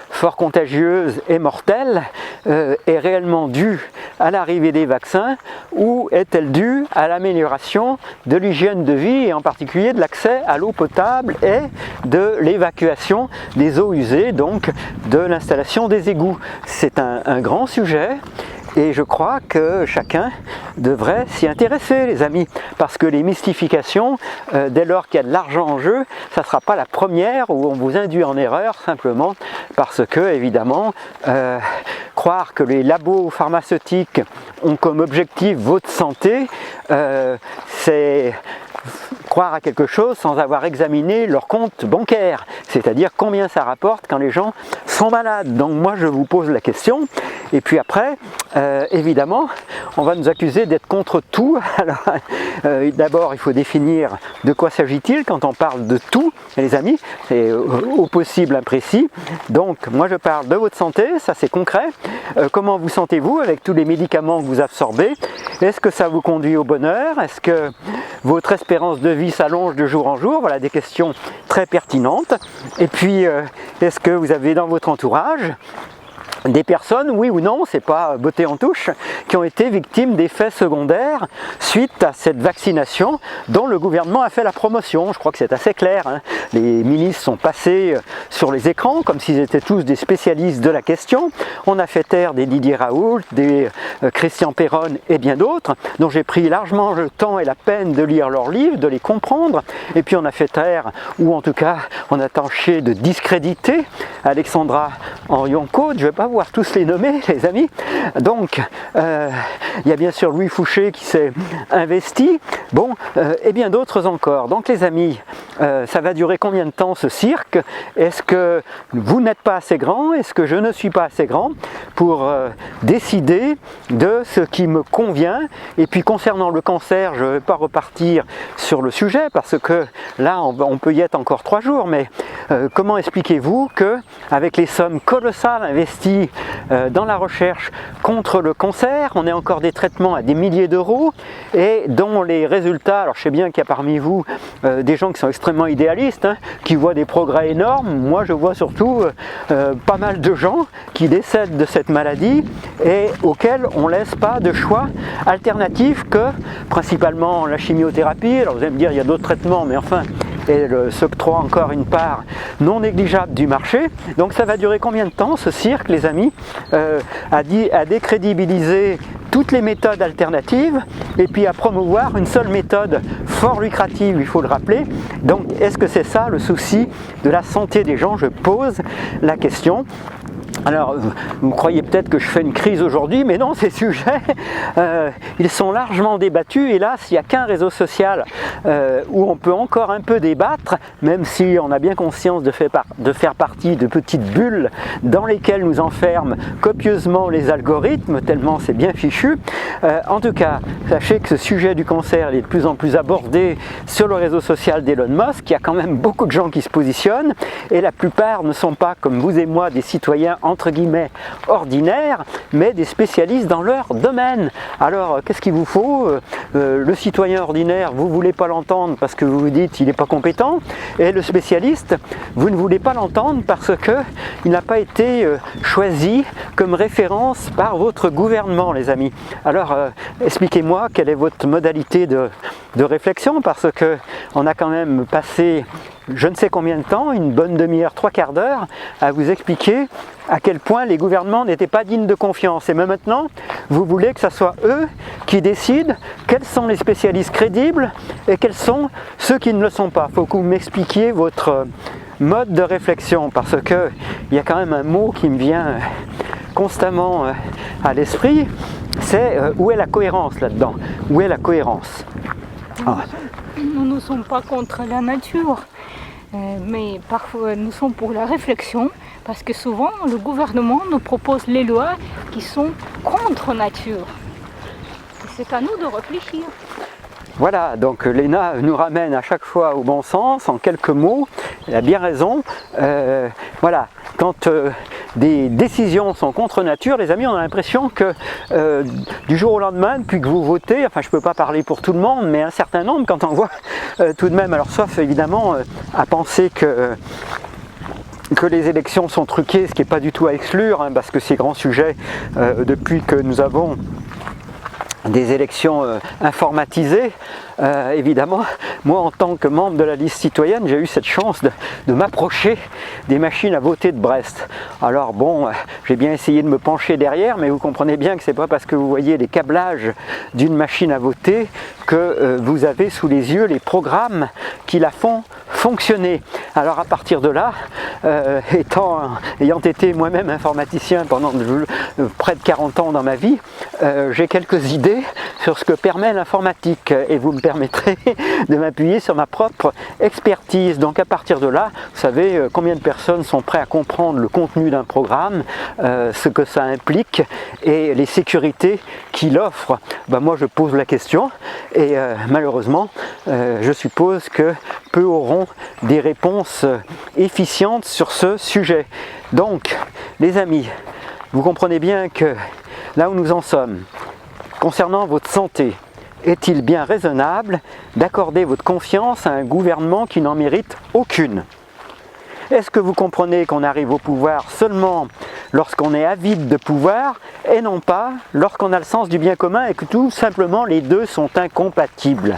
fort contagieuse et mortelle est réellement due à l'arrivée des vaccins ou est-elle due à l'amélioration de l'hygiène de vie et en particulier de l'accès à l'eau potable et de l'évacuation des eaux usées, donc de l'installation des égouts? C'est un grand sujet. Et je crois que chacun devrait s'y intéresser, les amis, parce que les mystifications, dès lors qu'il y a de l'argent en jeu, ça ne sera pas la première où on vous induit en erreur, simplement parce que, évidemment, croire que les labos pharmaceutiques ont comme objectif votre santé, c'est croire à quelque chose sans avoir examiné leur compte bancaire, c'est-à-dire combien ça rapporte quand les gens sont malades. Donc moi je vous pose la question, et puis après, évidemment, on va nous accuser d'être contre tout. Alors, d'abord il faut définir de quoi s'agit-il quand on parle de tout, les amis, c'est au possible imprécis. Donc moi je parle de votre santé, ça c'est concret. Comment vous sentez-vous avec tous les médicaments que vous absorbez? Est-ce que ça vous conduit au bonheur? Est-ce que votre espérance de vie s'allonge de jour en jour? Voilà des questions très pertinentes. Et puis, est-ce que vous avez dans votre entourage des personnes, oui ou non, c'est pas beauté en touche, qui ont été victimes d'effets secondaires suite à cette vaccination dont le gouvernement a fait la promotion? Je crois que c'est assez clair, hein. Les ministres sont passés sur les écrans comme s'ils étaient tous des spécialistes de la question. On a fait taire des Didier Raoult, des Christian Perron et bien d'autres, dont j'ai pris largement le temps et la peine de lire leurs livres, de les comprendre. Et puis on a fait taire, ou en tout cas on a tâché de discréditer Alexandra Henrion-Côte. Je vais pas pouvoir tous les nommer, les amis. Donc il y a bien sûr Louis Fouché qui s'est investi, bon, et bien d'autres encore. Donc les amis, ça va durer combien de temps ce cirque? Est-ce que vous n'êtes pas assez grand? Est-ce que je ne suis pas assez grand pour décider de ce qui me convient? Et puis concernant le cancer, je ne vais pas repartir sur le sujet parce que là on peut y être encore 3 jours, mais comment expliquez-vous que avec les sommes colossales investies dans la recherche contre le cancer, on ait encore des traitements à des milliers d'euros et dont les résultats, alors je sais bien qu'il y a parmi vous des gens qui sont extrêmement idéalistes, hein, qui voient des progrès énormes. Moi je vois surtout pas mal de gens qui décèdent de cette maladie et auxquels on ne laisse pas de choix alternatif que principalement la chimiothérapie. Alors vous allez me dire il y a d'autres traitements, mais enfin elle s'octroie encore une part non négligeable du marché. Donc ça va durer combien de temps ce cirque, les amis, à décrédibiliser toutes les méthodes alternatives et puis à promouvoir une seule méthode fort lucrative, il faut le rappeler. Donc est-ce que c'est ça le souci de la santé des gens? Je pose la question. Alors, vous croyez peut-être que je fais une crise aujourd'hui, mais non, ces sujets, ils sont largement débattus. Hélas, il n'y a qu'un réseau social où on peut encore un peu débattre, même si on a bien conscience de faire partie de petites bulles dans lesquelles nous enferment copieusement les algorithmes, tellement c'est bien fichu. En tout cas, sachez que ce sujet du cancer il est de plus en plus abordé sur le réseau social d'Elon Musk. Il y a quand même beaucoup de gens qui se positionnent, et la plupart ne sont pas, comme vous et moi, des citoyens entre guillemets ordinaires, mais des spécialistes dans leur domaine. Alors qu'est-ce qu'il vous faut? Le citoyen ordinaire, vous ne voulez pas l'entendre parce que vous vous dites il n'est pas compétent, et le spécialiste, vous ne voulez pas l'entendre parce qu'il n'a pas été choisi comme référence par votre gouvernement, les amis. Alors expliquez-moi quelle est votre modalité de réflexion, parce que on a quand même passé je ne sais combien de temps, une bonne demi-heure, 3/4 d'heure, à vous expliquer à quel point les gouvernements n'étaient pas dignes de confiance. Et même maintenant, vous voulez que ce soit eux qui décident quels sont les spécialistes crédibles et quels sont ceux qui ne le sont pas. Il faut que vous m'expliquiez votre mode de réflexion, parce qu'il y a quand même un mot qui me vient constamment à l'esprit, c'est où est la cohérence là-dedans? Où est la cohérence? Nous ne sommes pas contre la nature, mais parfois nous sommes pour la réflexion, parce que souvent le gouvernement nous propose les lois qui sont contre nature. Et c'est à nous de réfléchir. Voilà, donc Léna nous ramène à chaque fois au bon sens, en quelques mots, elle a bien raison. Voilà, quand des décisions sont contre nature, les amis, on a l'impression que du jour au lendemain, depuis que vous votez, enfin je ne peux pas parler pour tout le monde, mais un certain nombre, quand on voit tout de même, alors sauf évidemment à penser que les élections sont truquées, ce qui n'est pas du tout à exclure, hein, parce que c'est grand sujet depuis que nous avons des élections informatisées. Évidemment, moi en tant que membre de la liste citoyenne, j'ai eu cette chance de m'approcher des machines à voter de Brest. Alors bon, j'ai bien essayé de me pencher derrière, mais vous comprenez bien que c'est pas parce que vous voyez les câblages d'une machine à voter que vous avez sous les yeux les programmes qui la font fonctionner. Alors à partir de là, ayant été moi-même informaticien pendant près de 40 ans dans ma vie, j'ai quelques idées sur ce que permet l'informatique et vous me permettrez de m'appuyer sur ma propre expertise. Donc à partir de là, vous savez combien de personnes sont prêtes à comprendre le contenu d'un programme, ce que ça implique et les sécurités qu'il offre. Ben moi je pose la question et malheureusement je suppose que peu auront des réponses efficientes sur ce sujet. Donc les amis, vous comprenez bien que là où nous en sommes, concernant votre santé, est-il bien raisonnable d'accorder votre confiance à un gouvernement qui n'en mérite aucune? Est-ce que vous comprenez qu'on arrive au pouvoir seulement lorsqu'on est avide de pouvoir et non pas lorsqu'on a le sens du bien commun et que tout simplement les deux sont incompatibles?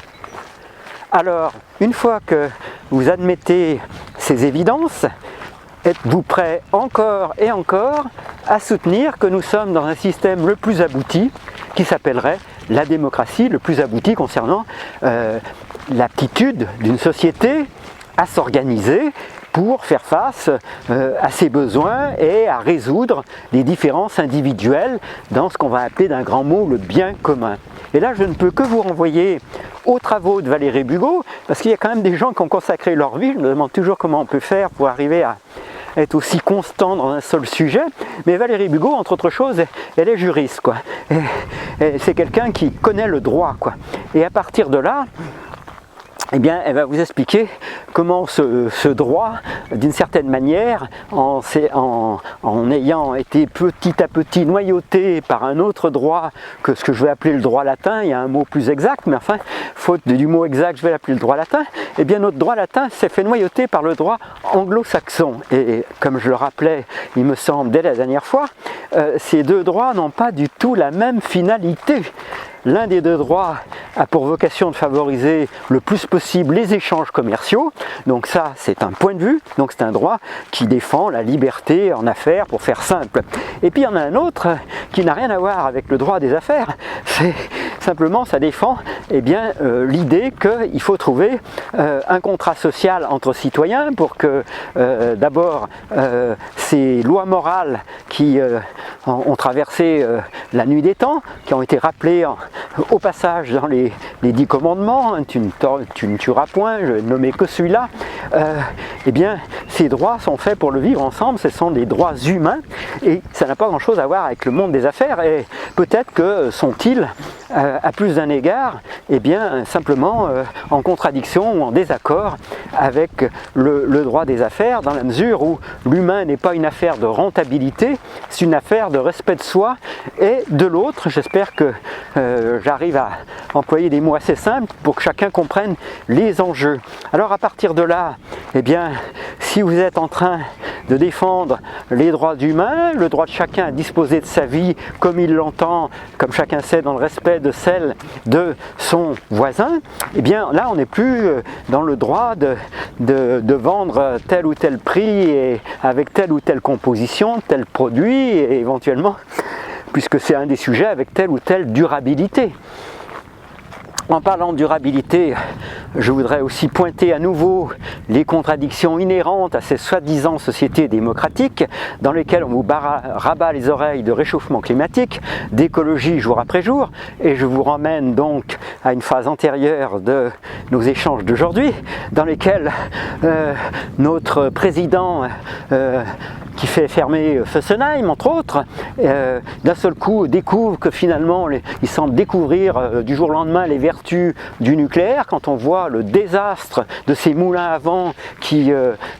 Alors, une fois que vous admettez ces évidences, êtes-vous prêt encore et encore à soutenir que nous sommes dans un système le plus abouti qui s'appellerait la démocratie, le plus abouti concernant l'aptitude d'une société à s'organiser pour faire face à ses besoins et à résoudre les différences individuelles dans ce qu'on va appeler d'un grand mot le bien commun. Et là, je ne peux que vous renvoyer aux travaux de Valérie Bugeaud, parce qu'il y a quand même des gens qui ont consacré leur vie. Je me demande toujours comment on peut faire pour arriver à être aussi constant dans un seul sujet. Mais Valérie Bugeaud, entre autres choses, elle est juriste, quoi. Et c'est quelqu'un qui connaît le droit, quoi. Et à partir de là, eh bien, elle va vous expliquer comment ce droit, d'une certaine manière, en ayant été petit à petit noyauté par un autre droit que ce que je vais appeler le droit latin, il y a un mot plus exact, mais enfin, faute du mot exact, je vais l'appeler le droit latin, eh bien notre droit latin s'est fait noyauter par le droit anglo-saxon. Et comme je le rappelais, il me semble, dès la dernière fois, ces deux droits n'ont pas du tout la même finalité. L'un des deux droits a pour vocation de favoriser le plus possible les échanges commerciaux, donc ça c'est un point de vue, donc c'est un droit qui défend la liberté en affaires pour faire simple. Et puis il y en a un autre qui n'a rien à voir avec le droit des affaires, c'est simplement ça défend l'idée qu'il faut trouver un contrat social entre citoyens pour que d'abord ces lois morales qui ont traversé la nuit des temps, qui ont été rappelées au passage dans les 10 commandements, hein, tu ne tueras point, je vais nommer que celui-là, eh bien ces droits sont faits pour le vivre ensemble, ce sont des droits humains et ça n'a pas grand chose à voir avec le monde des affaires et peut-être que sont-ils à plus d'un égard simplement en contradiction ou en désaccord avec le droit des affaires dans la mesure où l'humain n'est pas une affaire de rentabilité, c'est une affaire de respect de soi et de l'autre. J'espère que j'arrive à employer des mots assez simples pour que chacun comprenne les enjeux. Alors à partir de là, si vous êtes en train de défendre les droits humains, le droit de chacun à disposer de sa vie comme il l'entend, comme chacun sait, dans le respect de celle de son voisin, là on n'est plus dans le droit de vendre tel ou tel prix et avec telle ou telle composition, tel produit et éventuellement, puisque c'est un des sujets, avec telle ou telle durabilité. En parlant de durabilité, je voudrais aussi pointer à nouveau les contradictions inhérentes à ces soi-disant sociétés démocratiques dans lesquelles on vous rabat les oreilles de réchauffement climatique, d'écologie jour après jour, et je vous ramène donc à une phase antérieure de nos échanges d'aujourd'hui, dans lesquels notre président qui fait fermer Fessenheim, entre autres, d'un seul coup découvre que finalement, il semble découvrir du jour au lendemain les vertus du nucléaire, quand on voit le désastre de ces moulins à vent qui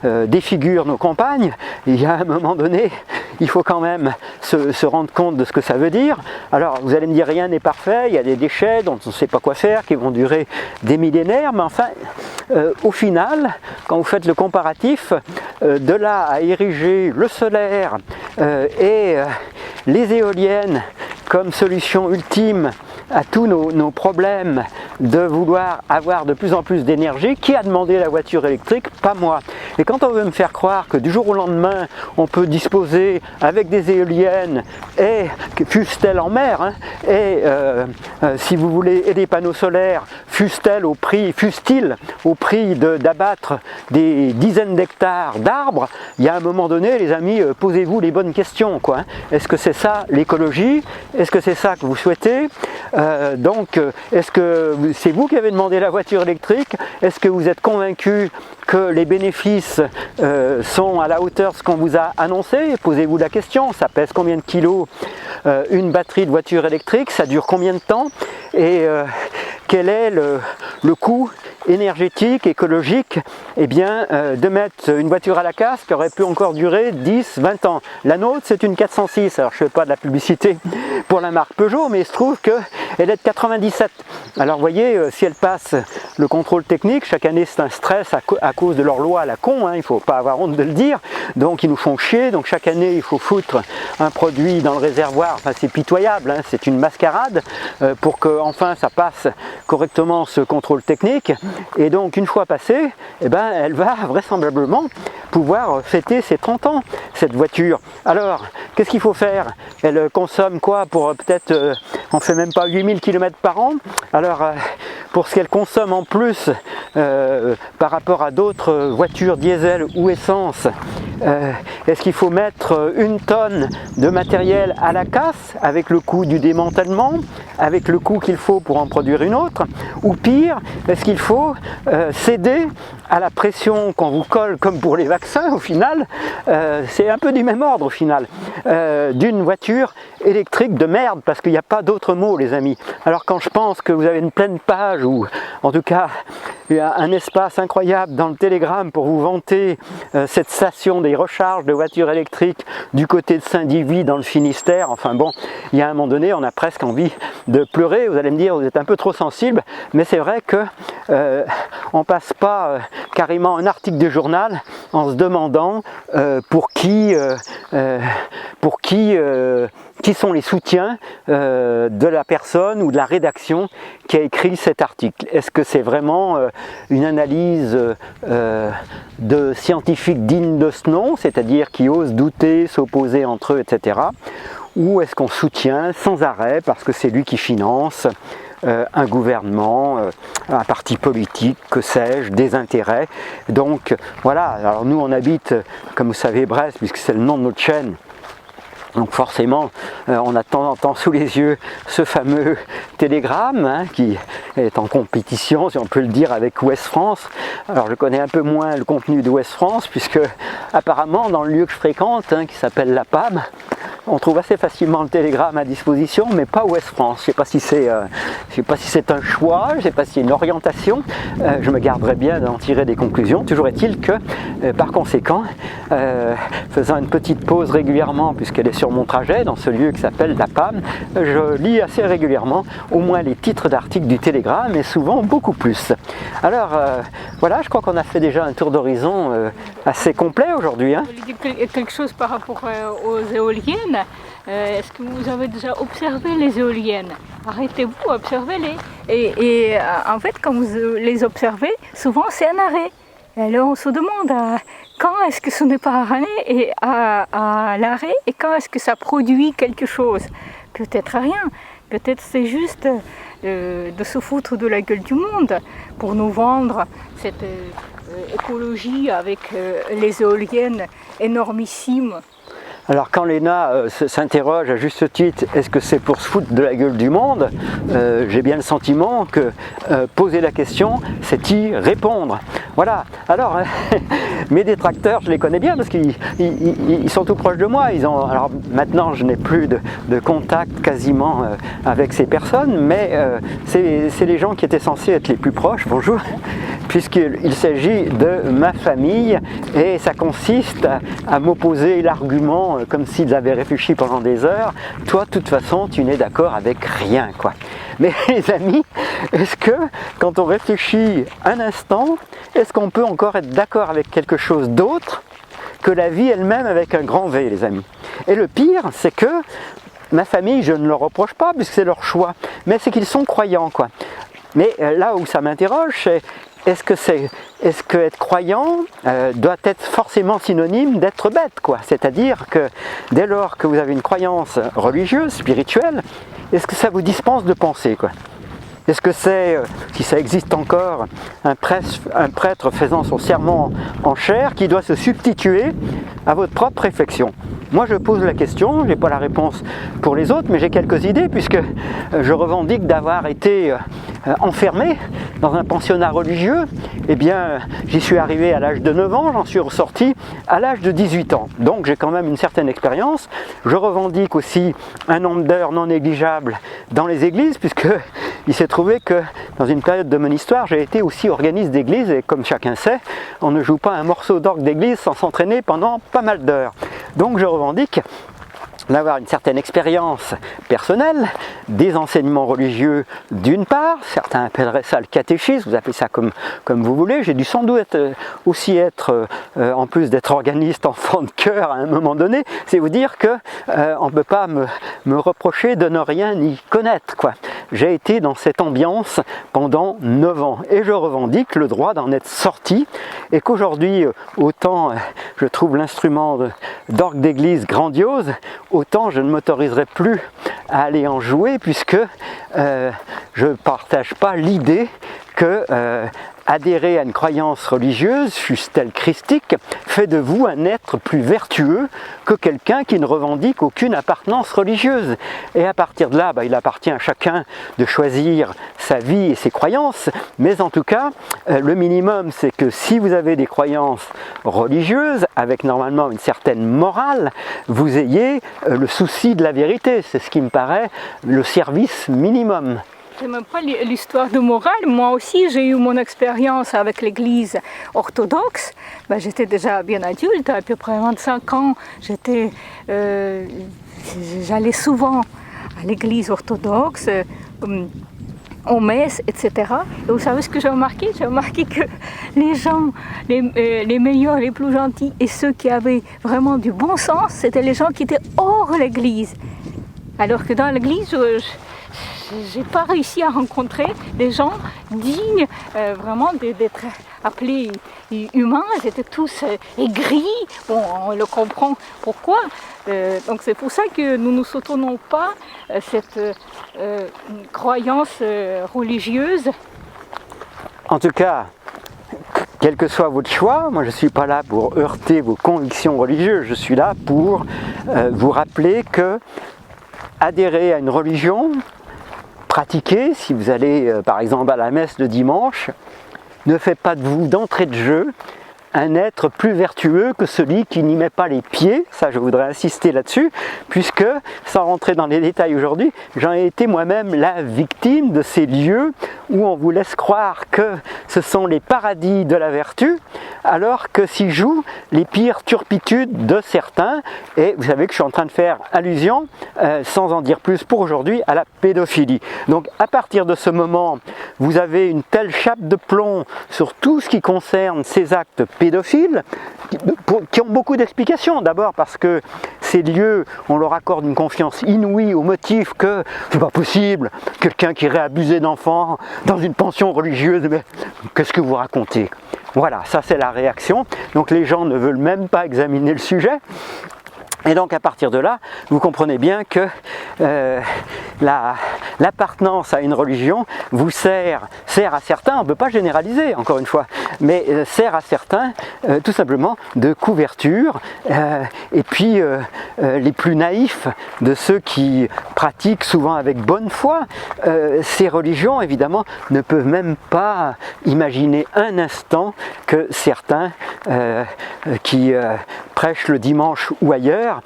défigurent nos campagnes. Il y a un moment donné, il faut quand même se rendre compte de ce que ça veut dire. Alors, vous allez me dire, rien n'est parfait, il y a des déchets dont on ne sait pas quoi faire, qui vont durer des millénaires, mais enfin, au final, quand vous faites le comparatif, de là à ériger le solaire et les éoliennes comme solution ultime à tous nos problèmes de vouloir avoir de plus en plus d'énergie. Qui a demandé la voiture électrique? Pas moi. Et quand on veut me faire croire que du jour au lendemain, on peut disposer avec des éoliennes, et fussent-elles en mer, hein, et si vous voulez, et des panneaux solaires, fussent-ils au prix d'abattre des dizaines d'hectares d'arbres, il y a un moment donné, les amis, posez-vous les bonnes questions, quoi, hein. Est-ce que c'est ça l'écologie? Est-ce que c'est ça que vous souhaitez? Est-ce que c'est vous qui avez demandé la voiture électrique? Est-ce que vous êtes convaincu que les bénéfices sont à la hauteur de ce qu'on vous a annoncé? Posez-vous la question, ça pèse combien de kilos une batterie de voiture électrique? Ça dure combien de temps? Et quel est le coût énergétique, écologique, eh bien, de mettre une voiture à la casse qui aurait pu encore durer 10, 20 ans. La nôtre, c'est une 406, alors je ne fais pas de la publicité pour la marque Peugeot, mais il se trouve qu'elle est de 97. Alors vous voyez, si elle passe le contrôle technique, chaque année c'est un stress à cause de leur loi à la con, hein, il ne faut pas avoir honte de le dire, donc ils nous font chier, donc chaque année il faut foutre un produit dans le réservoir, enfin c'est pitoyable, hein, c'est une mascarade pour que enfin ça passe correctement ce contrôle technique, et donc une fois passée, eh ben, elle va vraisemblablement pouvoir fêter ses 30 ans, cette voiture. Alors, qu'est-ce qu'il faut faire? Elle consomme quoi pour peut-être, on fait même pas 8000 km par an. Alors, pour ce qu'elle consomme en plus par rapport à d'autres voitures diesel ou essence, est-ce qu'il faut mettre 1 tonne de matériel à la casse avec le coût du démantèlement, avec le coût qu'il faut pour en produire une autre? Ou pire, est-ce qu'il faut céder à la pression qu'on vous colle comme pour les vaccins au final? C'est un peu du même ordre au final, d'une voiture électrique de merde, parce qu'il n'y a pas d'autre mot les amis. Alors quand je pense que vous avez une pleine page, ou en tout cas un espace incroyable dans le Télégramme pour vous vanter cette station des recharges de voitures électriques du côté de Saint-Divy dans le Finistère, enfin bon, il y a un moment donné on a presque envie de pleurer. Vous allez me dire vous êtes un peu trop sensible, mais c'est vrai que on passe pas carrément un article de journal en se demandant qui sont les soutiens de la personne ou de la rédaction qui a écrit cet article. Est-ce que c'est vraiment une analyse de scientifiques dignes de ce nom, c'est-à-dire qui osent douter, s'opposer entre eux, etc. Ou est-ce qu'on soutient sans arrêt parce que c'est lui qui finance un gouvernement, un parti politique, que sais-je, des intérêts. Donc voilà, alors nous on habite, comme vous savez, Brest, puisque c'est le nom de notre chaîne. Donc forcément, on a de temps en temps sous les yeux ce fameux Télégramme, hein, qui est en compétition, si on peut le dire, avec Ouest France. Alors je connais un peu moins le contenu de Ouest France, puisque apparemment dans le lieu que je fréquente, hein, qui s'appelle la PAM, on trouve assez facilement le Télégramme à disposition, mais pas Ouest France. Je ne sais pas si c'est un choix, je ne sais pas si c'est une orientation. Je me garderai bien d'en tirer des conclusions. Toujours est-il que, par conséquent, faisant une petite pause régulièrement, puisqu'elle est sur mon trajet, dans ce lieu qui s'appelle la PAM, je lis assez régulièrement au moins les titres d'articles du Télégramme, et souvent beaucoup plus. Alors, voilà, je crois qu'on a fait déjà un tour d'horizon assez complet aujourd'hui. Hein. Vous voulez dire quelque chose par rapport aux éoliennes? Est-ce que vous avez déjà observé les éoliennes? Arrêtez-vous, observez-les. Et en fait, quand vous les observez, souvent c'est un arrêt. Et là, on se demande quand est-ce que ce n'est pas arrêt à l'arrêt et quand est-ce que ça produit quelque chose. Peut-être rien. Peut-être c'est juste de se foutre de la gueule du monde pour nous vendre cette écologie avec les éoliennes énormissimes. Alors quand Léna s'interroge à juste titre, est-ce que c'est pour se foutre de la gueule du monde, j'ai bien le sentiment que poser la question, c'est y répondre. Voilà, alors mes détracteurs, je les connais bien parce qu'ils sont tout proches de moi. Alors maintenant, je n'ai plus de contact quasiment avec ces personnes, mais c'est les gens qui étaient censés être les plus proches, bonjour, puisqu'il s'agit de ma famille, et ça consiste à m'opposer l'argument comme s'ils avaient réfléchi pendant des heures. Toi, de toute façon, tu n'es d'accord avec rien, quoi. Mais les amis, est-ce que, quand on réfléchit un instant, est-ce qu'on peut encore être d'accord avec quelque chose d'autre que la vie elle-même avec un grand V, les amis? Et le pire, c'est que ma famille, je ne leur reproche pas, puisque c'est leur choix, mais c'est qu'ils sont croyants, quoi. Mais là où ça m'interroge, c'est est-ce que être croyant doit être forcément synonyme d'être bête, quoi? C'est-à-dire que dès lors que vous avez une croyance religieuse, spirituelle, est-ce que ça vous dispense de penser, quoi? Est-ce que c'est, si ça existe encore, un prêtre faisant son serment en chair qui doit se substituer à votre propre réflexion? Moi je pose la question, je n'ai pas la réponse pour les autres, mais j'ai quelques idées puisque je revendique d'avoir été enfermé dans un pensionnat religieux. Eh bien, j'y suis arrivé à l'âge de 9 ans, j'en suis ressorti à l'âge de 18 ans. Donc j'ai quand même une certaine expérience. Je revendique aussi un nombre d'heures non négligeable dans les églises, puisque il s'est trouvé que dans une période de mon histoire, j'ai été aussi organiste d'église, et comme chacun sait, on ne joue pas un morceau d'orgue d'église sans s'entraîner pendant pas mal d'heures. Donc je revendique d'avoir une certaine expérience personnelle des enseignements religieux d'une part, certains appelleraient ça le catéchisme, vous appelez ça comme vous voulez. J'ai dû sans doute aussi être, en plus d'être organiste, enfant de chœur à un moment donné, c'est vous dire que on ne peut pas me reprocher de ne rien y connaître, quoi. J'ai été dans cette ambiance pendant 9 ans et je revendique le droit d'en être sorti, et qu'aujourd'hui, autant je trouve l'instrument d'orgue d'église grandiose, autant je ne m'autoriserai plus à aller en jouer, puisque je ne partage pas l'idée que adhérer à une croyance religieuse, fût-elle christique, fait de vous un être plus vertueux que quelqu'un qui ne revendique aucune appartenance religieuse. Et à partir de là, il appartient à chacun de choisir sa vie et ses croyances, mais en tout cas, le minimum, c'est que si vous avez des croyances religieuses, avec normalement une certaine morale, vous ayez le souci de la vérité. C'est ce qui me paraît le service minimum. C'est même pas l'histoire de morale. Moi aussi, j'ai eu mon expérience avec l'église orthodoxe. J'étais déjà bien adulte, à peu près 25 ans. J'allais souvent à l'église orthodoxe, aux messes, etc. Et vous savez ce que j'ai remarqué? J'ai remarqué que les gens, les meilleurs, les plus gentils, et ceux qui avaient vraiment du bon sens, c'était les gens qui étaient hors l'église. Alors que dans l'église, j'ai pas réussi à rencontrer des gens dignes vraiment d'être appelés humains. Ils étaient tous aigris. Bon, on le comprend pourquoi. Donc c'est pour ça que nous ne soutenons pas cette croyance religieuse. En tout cas, quel que soit votre choix, moi je ne suis pas là pour heurter vos convictions religieuses, je suis là pour vous rappeler que adhérer à une religion, pratiquer, si vous allez par exemple à la messe le dimanche, ne fait pas de vous d'entrée de jeu un être plus vertueux que celui qui n'y met pas les pieds. Ça, je voudrais insister là-dessus, puisque, sans rentrer dans les détails aujourd'hui, j'en ai été moi-même la victime de ces lieux où on vous laisse croire que ce sont les paradis de la vertu, alors que s'y jouent les pires turpitudes de certains. Et vous savez que je suis en train de faire allusion, sans en dire plus pour aujourd'hui, à la pédophilie. Donc à partir de ce moment, vous avez une telle chape de plomb sur tout ce qui concerne ces actes pédophiles, qui ont beaucoup d'explications. D'abord parce que ces lieux, on leur accorde une confiance inouïe au motif que c'est pas possible, quelqu'un qui irait abuser d'enfants dans une pension religieuse, mais qu'est-ce que vous racontez? Voilà, ça c'est la réaction. Donc les gens ne veulent même pas examiner le sujet. Et donc à partir de là, vous comprenez bien que l'appartenance à une religion vous sert à certains, on ne peut pas généraliser encore une fois, mais sert à certains tout simplement de couverture, et puis les plus naïfs de ceux qui pratiquent souvent avec bonne foi ces religions, évidemment, ne peuvent même pas imaginer un instant que certains qui prêchent le dimanche ou ailleurs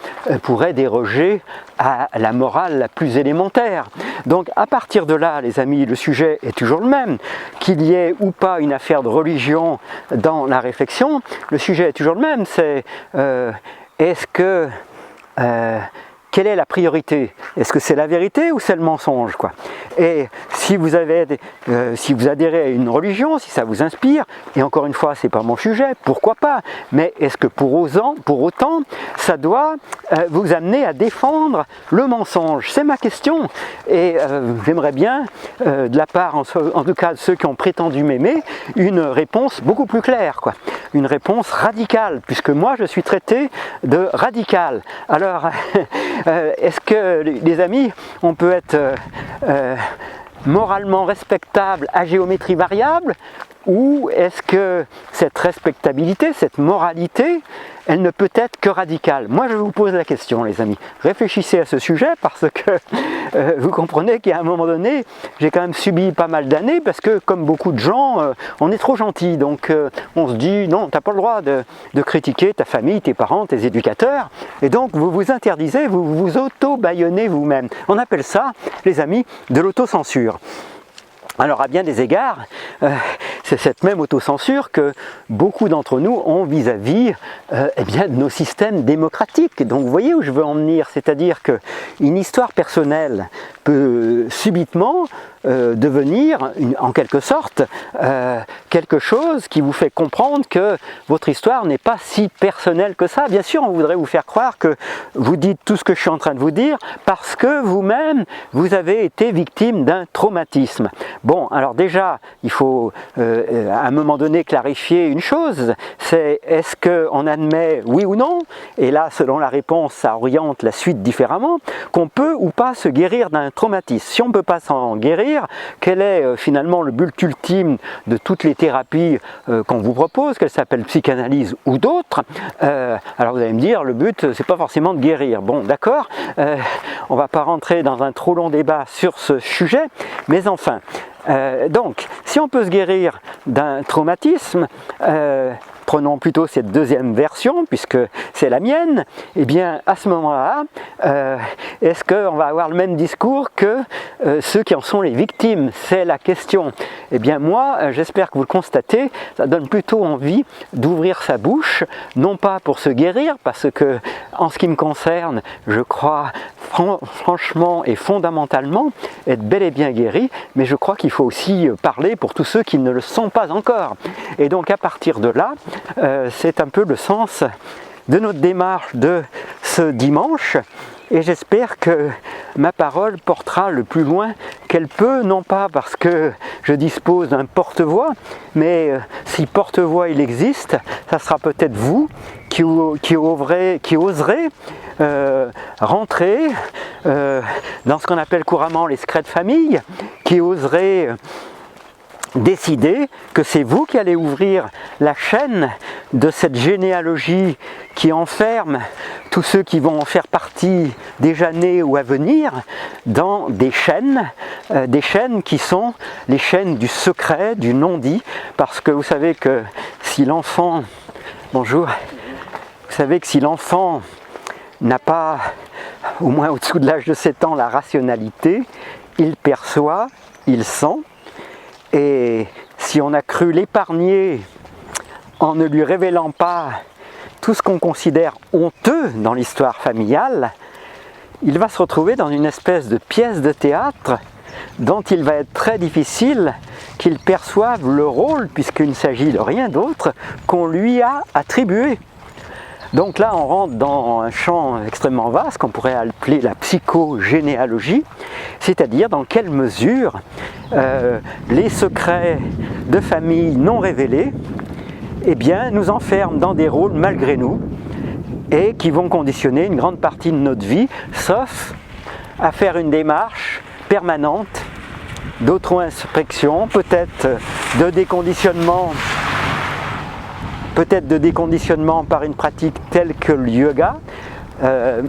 pourraient déroger à la morale la plus élémentaire. Donc à partir de là, les amis, le sujet est toujours le même. Qu'il y ait ou pas une affaire de religion dans la réflexion, le sujet est toujours le même. C'est est-ce que quelle est la priorité? Est-ce que c'est la vérité ou c'est le mensonge, quoi? Et si vous adhérez à une religion, si ça vous inspire, et encore une fois, c'est pas mon sujet, pourquoi pas? Mais est-ce que pour autant, ça doit vous amener à défendre le mensonge? C'est ma question. Et j'aimerais bien, de la part, en tout cas de ceux qui ont prétendu m'aimer, une réponse beaucoup plus claire, quoi. Une réponse radicale, puisque moi je suis traité de radical. Alors, est-ce que, les amis, on peut être moralement respectable à géométrie variable, ou est-ce que cette respectabilité, cette moralité, elle ne peut être que radicale? Moi je vous pose la question, les amis. Réfléchissez à ce sujet, parce que vous comprenez qu'à un moment donné, j'ai quand même subi pas mal d'années, parce que comme beaucoup de gens, on est trop gentil, donc on se dit non, t'as pas le droit de critiquer ta famille, tes parents, tes éducateurs, et donc vous vous interdisez, vous vous auto-bâillonnez vous-même. On appelle ça, les amis, de l'autocensure. Alors à bien des égards, c'est cette même autocensure que beaucoup d'entre nous ont vis-à-vis eh bien, de nos systèmes démocratiques. Donc vous voyez où je veux en venir, c'est-à-dire qu'une histoire personnelle peut subitement devenir, en quelque sorte, quelque chose qui vous fait comprendre que votre histoire n'est pas si personnelle que ça. Bien sûr, on voudrait vous faire croire que vous dites tout ce que je suis en train de vous dire parce que vous-même, vous avez été victime d'un traumatisme. Bon, alors déjà, il faut à un moment donné clarifier une chose, c'est est-ce qu'on admet oui ou non, et là, selon la réponse, ça oriente la suite différemment, qu'on peut ou pas se guérir d'un traumatisme. Si on ne peut pas s'en guérir, quel est finalement le but ultime de toutes les thérapies qu'on vous propose, qu'elles s'appellent psychanalyse ou d'autres? Alors vous allez me dire, le but, c'est pas forcément de guérir. Bon, d'accord, on va pas rentrer dans un trop long débat sur ce sujet, mais enfin, donc, si on peut se guérir d'un traumatisme, prenons plutôt cette deuxième version, puisque c'est la mienne, et bien à ce moment-là, est-ce qu'on va avoir le même discours que ceux qui en sont les victimes? C'est la question. Eh bien moi, j'espère que vous le constatez, ça donne plutôt envie d'ouvrir sa bouche, non pas pour se guérir, parce que en ce qui me concerne, je crois franchement et fondamentalement être bel et bien guéri, mais je crois qu'il faut aussi parler pour tous ceux qui ne le sont pas encore. Et donc à partir de là, c'est un peu le sens de notre démarche de ce dimanche, et j'espère que ma parole portera le plus loin qu'elle peut, non pas parce que je dispose d'un porte-voix, mais si porte-voix il existe, ça sera peut-être vous qui oserez rentrer dans ce qu'on appelle couramment les secrets de famille, qui oserez décider que c'est vous qui allez ouvrir la chaîne de cette généalogie qui enferme tous ceux qui vont en faire partie déjà nés ou à venir dans des chaînes qui sont les chaînes du secret, du non-dit, parce que vous savez que si l'enfant, bonjour, vous savez que si l'enfant n'a pas, au moins au-dessous de l'âge de 7 ans, la rationalité, il perçoit, il sent. Et si on a cru l'épargner en ne lui révélant pas tout ce qu'on considère honteux dans l'histoire familiale, il va se retrouver dans une espèce de pièce de théâtre dont il va être très difficile qu'il perçoive le rôle, puisqu'il ne s'agit de rien d'autre qu'on lui a attribué. Donc là, on rentre dans un champ extrêmement vaste qu'on pourrait appeler la psychogénéalogie, c'est-à-dire dans quelle mesure les secrets de famille non révélés eh bien, nous enferment dans des rôles malgré nous et qui vont conditionner une grande partie de notre vie, sauf à faire une démarche permanente d'auto-inspection, peut-être de déconditionnement par une pratique telle que le yoga.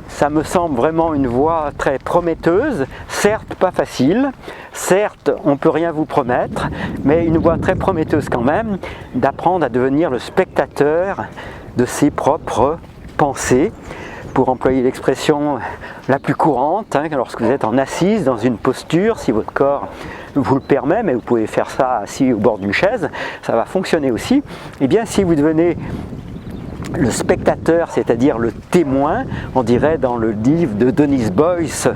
Ça me semble vraiment une voie très prometteuse, certes pas facile, certes on ne peut rien vous promettre, mais une voie très prometteuse quand même, d'apprendre à devenir le spectateur de ses propres pensées, pour employer l'expression la plus courante, lorsque vous êtes en assise dans une posture, si votre corps vous le permet, mais vous pouvez faire ça assis au bord d'une chaise, ça va fonctionner aussi. Et bien si vous devenez le spectateur, c'est-à-dire le témoin, on dirait dans le livre de Denis Boyce,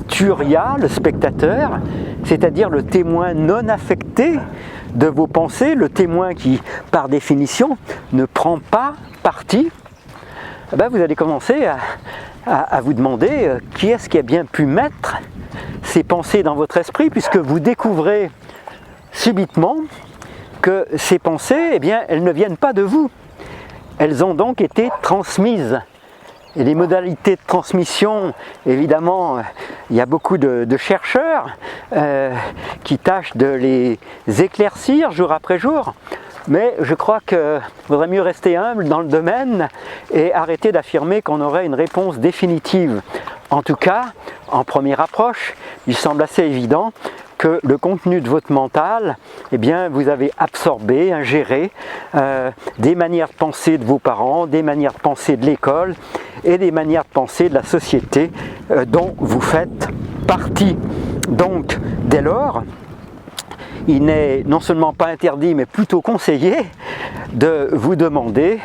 Turia, le spectateur, c'est-à-dire le témoin non affecté de vos pensées, le témoin qui, par définition, ne prend pas parti. Vous allez commencer à vous demander qui est-ce qui a bien pu mettre ces pensées dans votre esprit, puisque vous découvrez subitement que ces pensées, eh bien, elles ne viennent pas de vous. Elles ont donc été transmises. Et les modalités de transmission, évidemment, il y a beaucoup de chercheurs qui tâchent de les éclaircir jour après jour. Mais je crois qu'il vaudrait mieux rester humble dans le domaine et arrêter d'affirmer qu'on aurait une réponse définitive. En tout cas, en première approche, il semble assez évident que le contenu de votre mental, eh bien, vous avez absorbé, ingéré des manières de penser de vos parents, des manières de penser de l'école et des manières de penser de la société dont vous faites partie. Donc, dès lors, il n'est non seulement pas interdit, mais plutôt conseillé de vous demander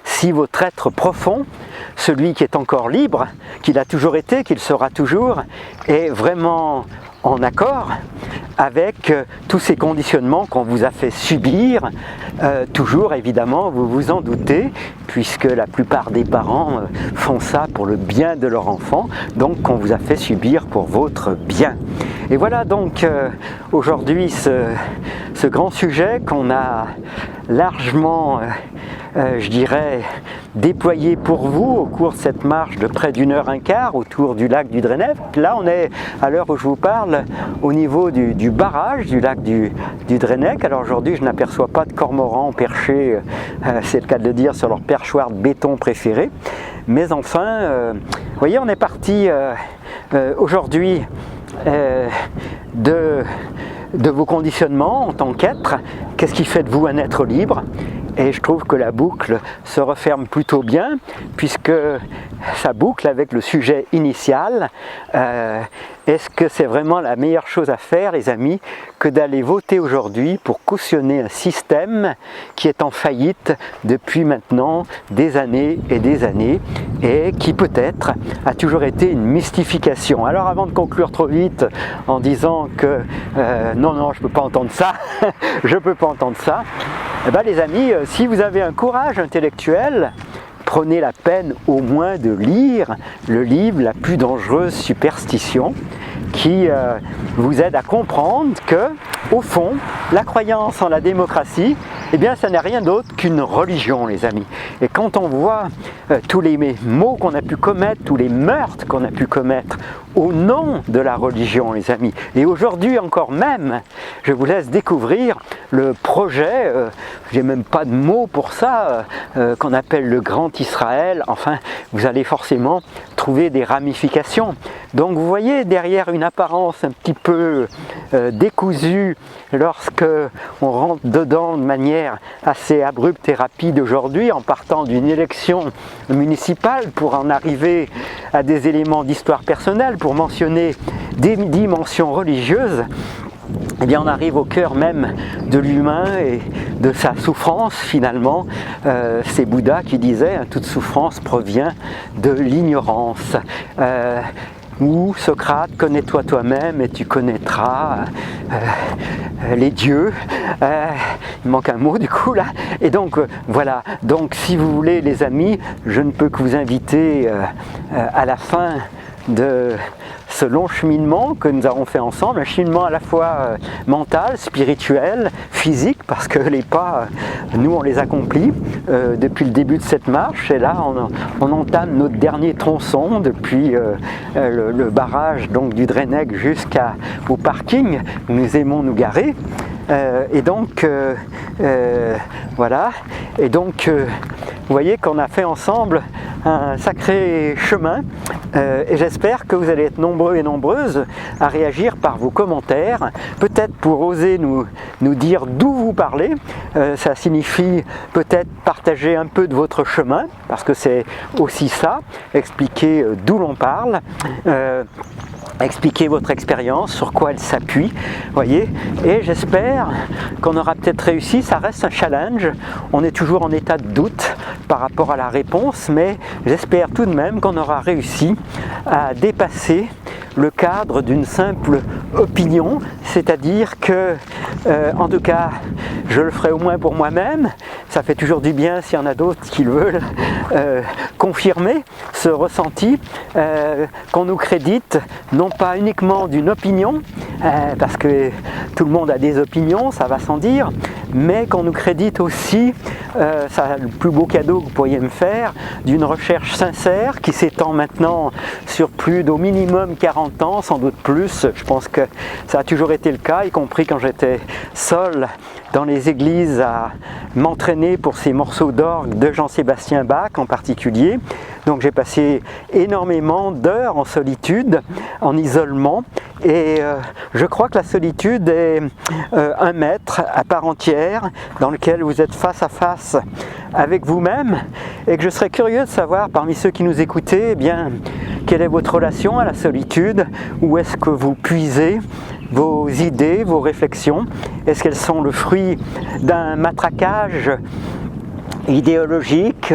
si votre être profond, celui qui est encore libre, qu'il a toujours été, qu'il sera toujours, est vraiment en accord avec tous ces conditionnements qu'on vous a fait subir, toujours évidemment, vous vous en doutez, puisque la plupart des parents font ça pour le bien de leur enfant, donc qu'on vous a fait subir pour votre bien. Et voilà donc aujourd'hui ce grand sujet qu'on a largement, je dirais, déployé pour vous au cours de cette marche de près d'1h15 autour du lac du Drenef. Là on est, à l'heure où je vous parle, au niveau du barrage du lac du Drenec. Alors aujourd'hui je n'aperçois pas de cormorans perchés, c'est le cas de le dire, sur leur perchoir de béton préféré. Mais enfin, vous voyez, on est parti aujourd'hui de vos conditionnements en tant qu'être. Qu'est-ce qui fait de vous un être libre? Et je trouve que la boucle se referme plutôt bien, puisque ça boucle avec le sujet initial. Est-ce que c'est vraiment la meilleure chose à faire, les amis, que d'aller voter aujourd'hui pour cautionner un système qui est en faillite depuis maintenant des années et qui peut-être a toujours été une mystification. Alors avant de conclure trop vite en disant que non, je ne peux pas entendre ça, je ne peux pas entendre ça, eh bien, les amis, si vous avez un courage intellectuel, prenez la peine au moins de lire le livre La plus dangereuse superstition, qui vous aide à comprendre que, au fond, la croyance en la démocratie, eh bien, ça n'est rien d'autre qu'une religion, les amis. Et quand on voit tous les maux qu'on a pu commettre, tous les meurtres qu'on a pu commettre au nom de la religion, les amis, et aujourd'hui encore même, je vous laisse découvrir le projet, j'ai même pas de mots pour ça, qu'on appelle le Grand Israël. Enfin, vous allez forcément trouver des ramifications. Donc vous voyez, derrière une apparence un petit peu décousue, lorsque on rentre dedans de manière assez abrupte et rapide aujourd'hui, en partant d'une élection municipale pour en arriver à des éléments d'histoire personnelle, pour mentionner des dimensions religieuses, eh bien on arrive au cœur même de l'humain et de sa souffrance finalement. C'est Bouddha qui disait « toute souffrance provient de l'ignorance ». Ou Socrate, connais-toi toi-même et tu connaîtras les dieux. Il manque un mot du coup là. Et donc voilà, donc si vous voulez les amis, je ne peux que vous inviter à la fin de ce long cheminement que nous avons fait ensemble, un cheminement à la fois mental, spirituel, physique, parce que les pas, nous on les accomplit depuis le début de cette marche, et là on entame notre dernier tronçon depuis le barrage donc du Drenec jusqu'au parking où nous aimons nous garer. Et donc voilà, et donc vous voyez qu'on a fait ensemble un sacré chemin et j'espère que vous allez être nombreux et nombreuses à réagir par vos commentaires, peut-être pour oser nous dire d'où vous parlez. Ça signifie peut-être partager un peu de votre chemin, parce que c'est aussi ça, expliquer d'où l'on parle. Expliquer votre expérience, sur quoi elle s'appuie, voyez, et j'espère qu'on aura peut-être réussi. Ça reste un challenge, on est toujours en état de doute par rapport à la réponse, mais j'espère tout de même qu'on aura réussi à dépasser le cadre d'une simple opinion, c'est-à-dire que, en tout cas, je le ferai au moins pour moi-même. Ça fait toujours du bien s'il y en a d'autres qui le veulent confirmer ce ressenti, qu'on nous crédite non pas uniquement d'une opinion, parce que tout le monde a des opinions, ça va sans dire, mais qu'on nous crédite aussi, ça, le plus beau cadeau que vous pourriez me faire, d'une recherche sincère qui s'étend maintenant sur plus d'au minimum 40 ans, sans doute plus. Je pense que ça a toujours été le cas, y compris quand j'étais seul dans les églises à m'entraîner pour ces morceaux d'orgue de Jean-Sébastien Bach en particulier. Donc j'ai passé énormément d'heures en solitude, en isolement, et je crois que la solitude est un maître à part entière dans lequel vous êtes face à face avec vous-même, et que je serais curieux de savoir parmi ceux qui nous écoutaient, eh bien, quelle est votre relation à la solitude, où est-ce que vous puisez vos idées, vos réflexions, est-ce qu'elles sont le fruit d'un matraquage idéologique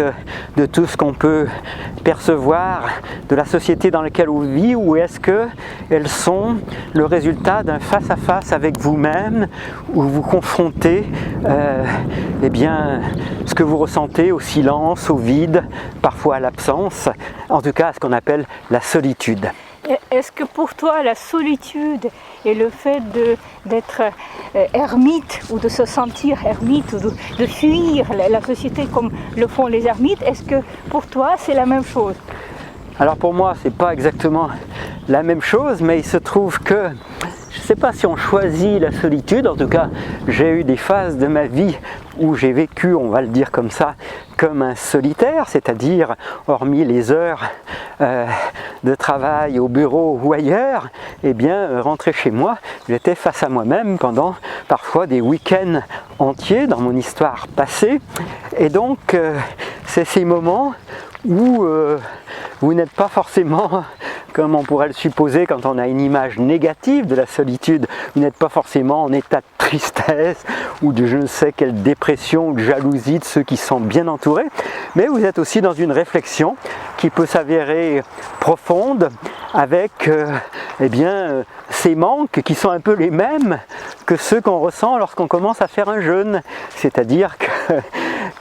de tout ce qu'on peut percevoir de la société dans laquelle on vit, ou est-ce qu'elles sont le résultat d'un face-à-face avec vous-même, où vous confrontez eh bien, ce que vous ressentez au silence, au vide, parfois à l'absence, en tout cas à ce qu'on appelle la solitude. Est-ce que pour toi la solitude et le fait d'être ermite ou de se sentir ermite ou de fuir la société comme le font les ermites, est-ce que pour toi c'est la même chose? Alors pour moi c'est pas exactement la même chose, mais il se trouve que je ne sais pas si on choisit la solitude. En tout cas j'ai eu des phases de ma vie où j'ai vécu, on va le dire comme ça, comme un solitaire, c'est-à-dire hormis les heures de travail au bureau ou ailleurs, eh bien rentrer chez moi, j'étais face à moi-même pendant parfois des week-ends entiers dans mon histoire passée, et donc c'est ces moments où vous n'êtes pas forcément, comme on pourrait le supposer quand on a une image négative de la solitude, vous n'êtes pas forcément en état de tristesse ou de je ne sais quelle dépression ou de jalousie de ceux qui sont bien entourés, mais vous êtes aussi dans une réflexion qui peut s'avérer profonde avec eh bien, ces manques qui sont un peu les mêmes que ceux qu'on ressent lorsqu'on commence à faire un jeûne, c'est-à-dire que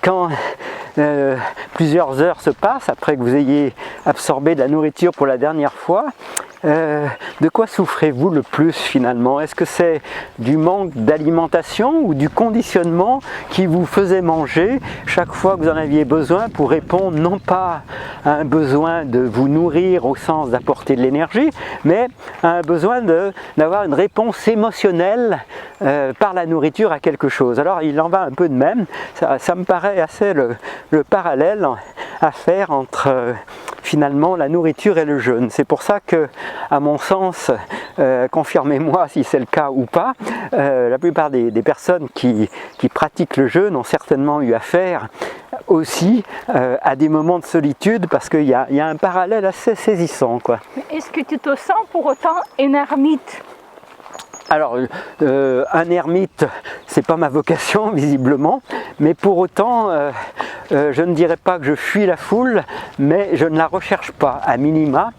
quand plusieurs heures se passent après que vous ayez absorbé de la nourriture pour la dernière fois, de quoi souffrez-vous le plus finalement? Est-ce que c'est du manque d'alimentation ou du conditionnement qui vous faisait manger chaque fois que vous en aviez besoin pour répondre non pas à un besoin de vous nourrir au sens d'apporter de l'énergie, mais à un besoin d'avoir une réponse émotionnelle par la nourriture à quelque chose? Alors il en va un peu de même, ça me paraît assez le parallèle à faire entre finalement la nourriture et le jeûne. C'est pour ça que, à mon sens, confirmez-moi si c'est le cas ou pas, la plupart des personnes qui pratiquent le jeûne ont certainement eu affaire aussi à des moments de solitude, parce qu'il y a un parallèle assez saisissant, quoi. Est-ce que tu te sens pour autant un ermite? Alors, un ermite, c'est pas ma vocation visiblement, mais pour autant, je ne dirais pas que je fuis la foule, mais je ne la recherche pas, à minima,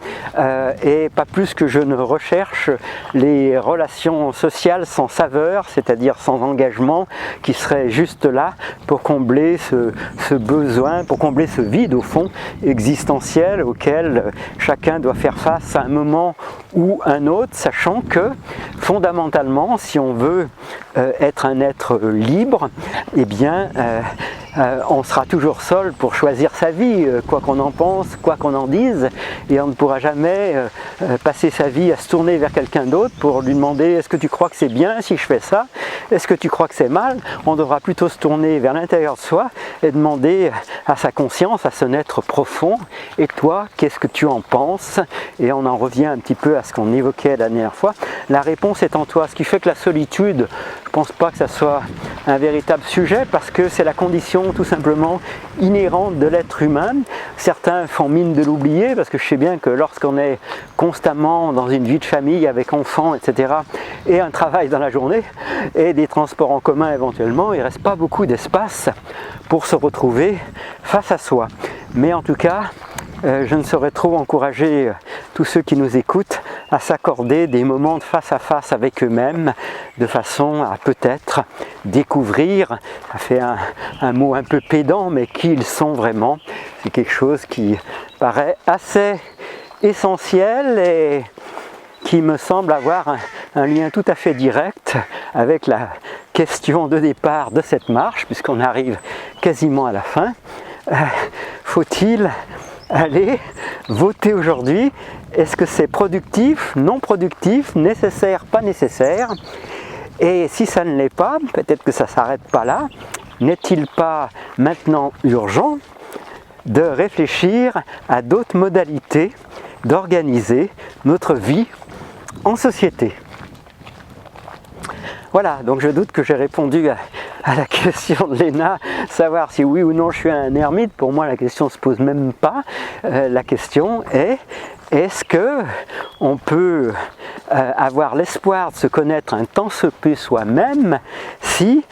et pas plus que je ne recherche les relations sociales sans saveur, c'est-à-dire sans engagement, qui seraient juste là pour combler ce besoin, pour combler ce vide au fond existentiel auquel chacun doit faire face à un moment ou un autre, sachant que fondamentalement, si on veut être un être libre, eh bien on sera toujours seul pour choisir sa vie, quoi qu'on en pense, quoi qu'on en dise, et on ne pourra jamais passer sa vie à se tourner vers quelqu'un d'autre pour lui demander est-ce que tu crois que c'est bien si je fais ça, est-ce que tu crois que c'est mal. On devra plutôt se tourner vers l'intérieur de soi et demander à sa conscience, à son être profond, et toi, qu'est-ce que tu en penses? Et on en revient un petit peu à ce qu'on évoquait la dernière fois. La réponse est en toi, ce qui fait que la solitude, je ne pense pas que ça soit un véritable sujet, parce que c'est la condition tout simplement inhérente de l'être humain. Certains font mine de l'oublier, parce que je sais bien que lorsqu'on est constamment dans une vie de famille avec enfants, etc., et un travail dans la journée, et des transports en commun éventuellement, il ne reste pas beaucoup d'espace pour se retrouver face à soi. Mais en tout cas, je ne saurais trop encourager tous ceux qui nous écoutent à s'accorder des moments de face à face avec eux-mêmes, de façon à peut-être découvrir, ça fait un mot un peu pédant, mais qui ils sont vraiment. C'est quelque chose qui paraît assez essentiel et qui me semble avoir un lien tout à fait direct avec la question de départ de cette marche, puisqu'on arrive quasiment à la fin. Faut-il aller voter aujourd'hui? Est-ce que c'est productif, non productif, nécessaire, pas nécessaire? Et si ça ne l'est pas, peut-être que ça ne s'arrête pas là, n'est-il pas maintenant urgent de réfléchir à d'autres modalités d'organiser notre vie en société? Voilà, donc je doute que j'ai répondu à la question de Léna, savoir si oui ou non je suis un ermite. Pour moi, la question ne se pose même pas. La question est, est-ce que on peut avoir l'espoir de se connaître un tant soit peu soi-même si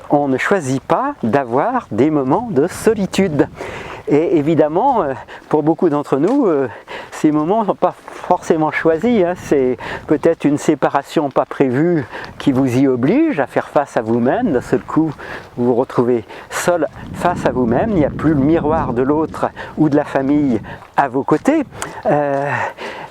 on ne choisit pas d'avoir des moments de solitude? Et évidemment, pour beaucoup d'entre nous, ces moments ne sont pas forcément choisis, hein. C'est peut-être une séparation pas prévue qui vous y oblige à faire face à vous-même. D'un seul coup, vous vous retrouvez seul face à vous-même. Il n'y a plus le miroir de l'autre ou de la famille à vos côtés.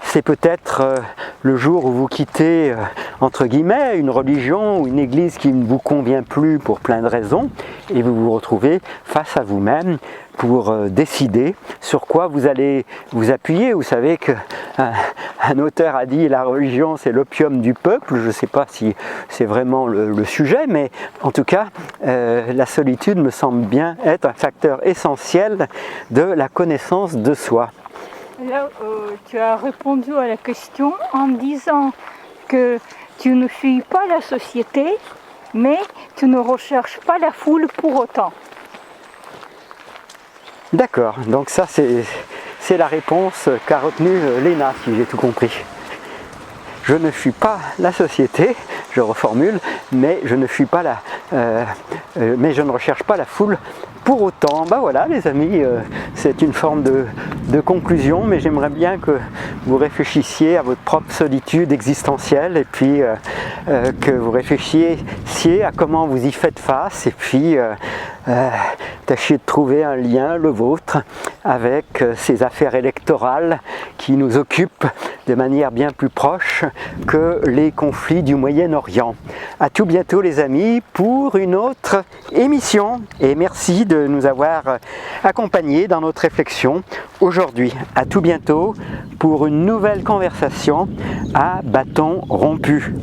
C'est peut-être le jour où vous quittez, entre guillemets, une religion ou une église qui ne vous convient plus pour plein de raisons, et vous vous retrouvez face à vous-même pour décider sur quoi vous allez vous appuyer. Vous savez qu'un auteur a dit la religion c'est l'opium du peuple. Je ne sais pas si c'est vraiment le sujet, mais en tout cas la solitude me semble bien être un facteur essentiel de la connaissance de soi. Là, tu as répondu à la question en disant que tu ne fuis pas la société, mais tu ne recherches pas la foule pour autant. D'accord, donc ça c'est la réponse qu'a retenue Léna, si j'ai tout compris. Je ne fuis pas la société, je reformule, mais je ne fuis pas mais je ne recherche pas la foule pour autant. Ben voilà les amis, c'est une forme de conclusion, mais j'aimerais bien que vous réfléchissiez à votre propre solitude existentielle et puis que vous réfléchissiez à comment vous y faites face et puis tâchez de trouver un lien, le vôtre, avec ces affaires électorales qui nous occupent de manière bien plus proche que les conflits du Moyen-Orient. À tout bientôt les amis pour une autre émission et merci de nous avoir accompagnés dans notre réflexion aujourd'hui. À tout bientôt pour une nouvelle conversation à bâton rompu.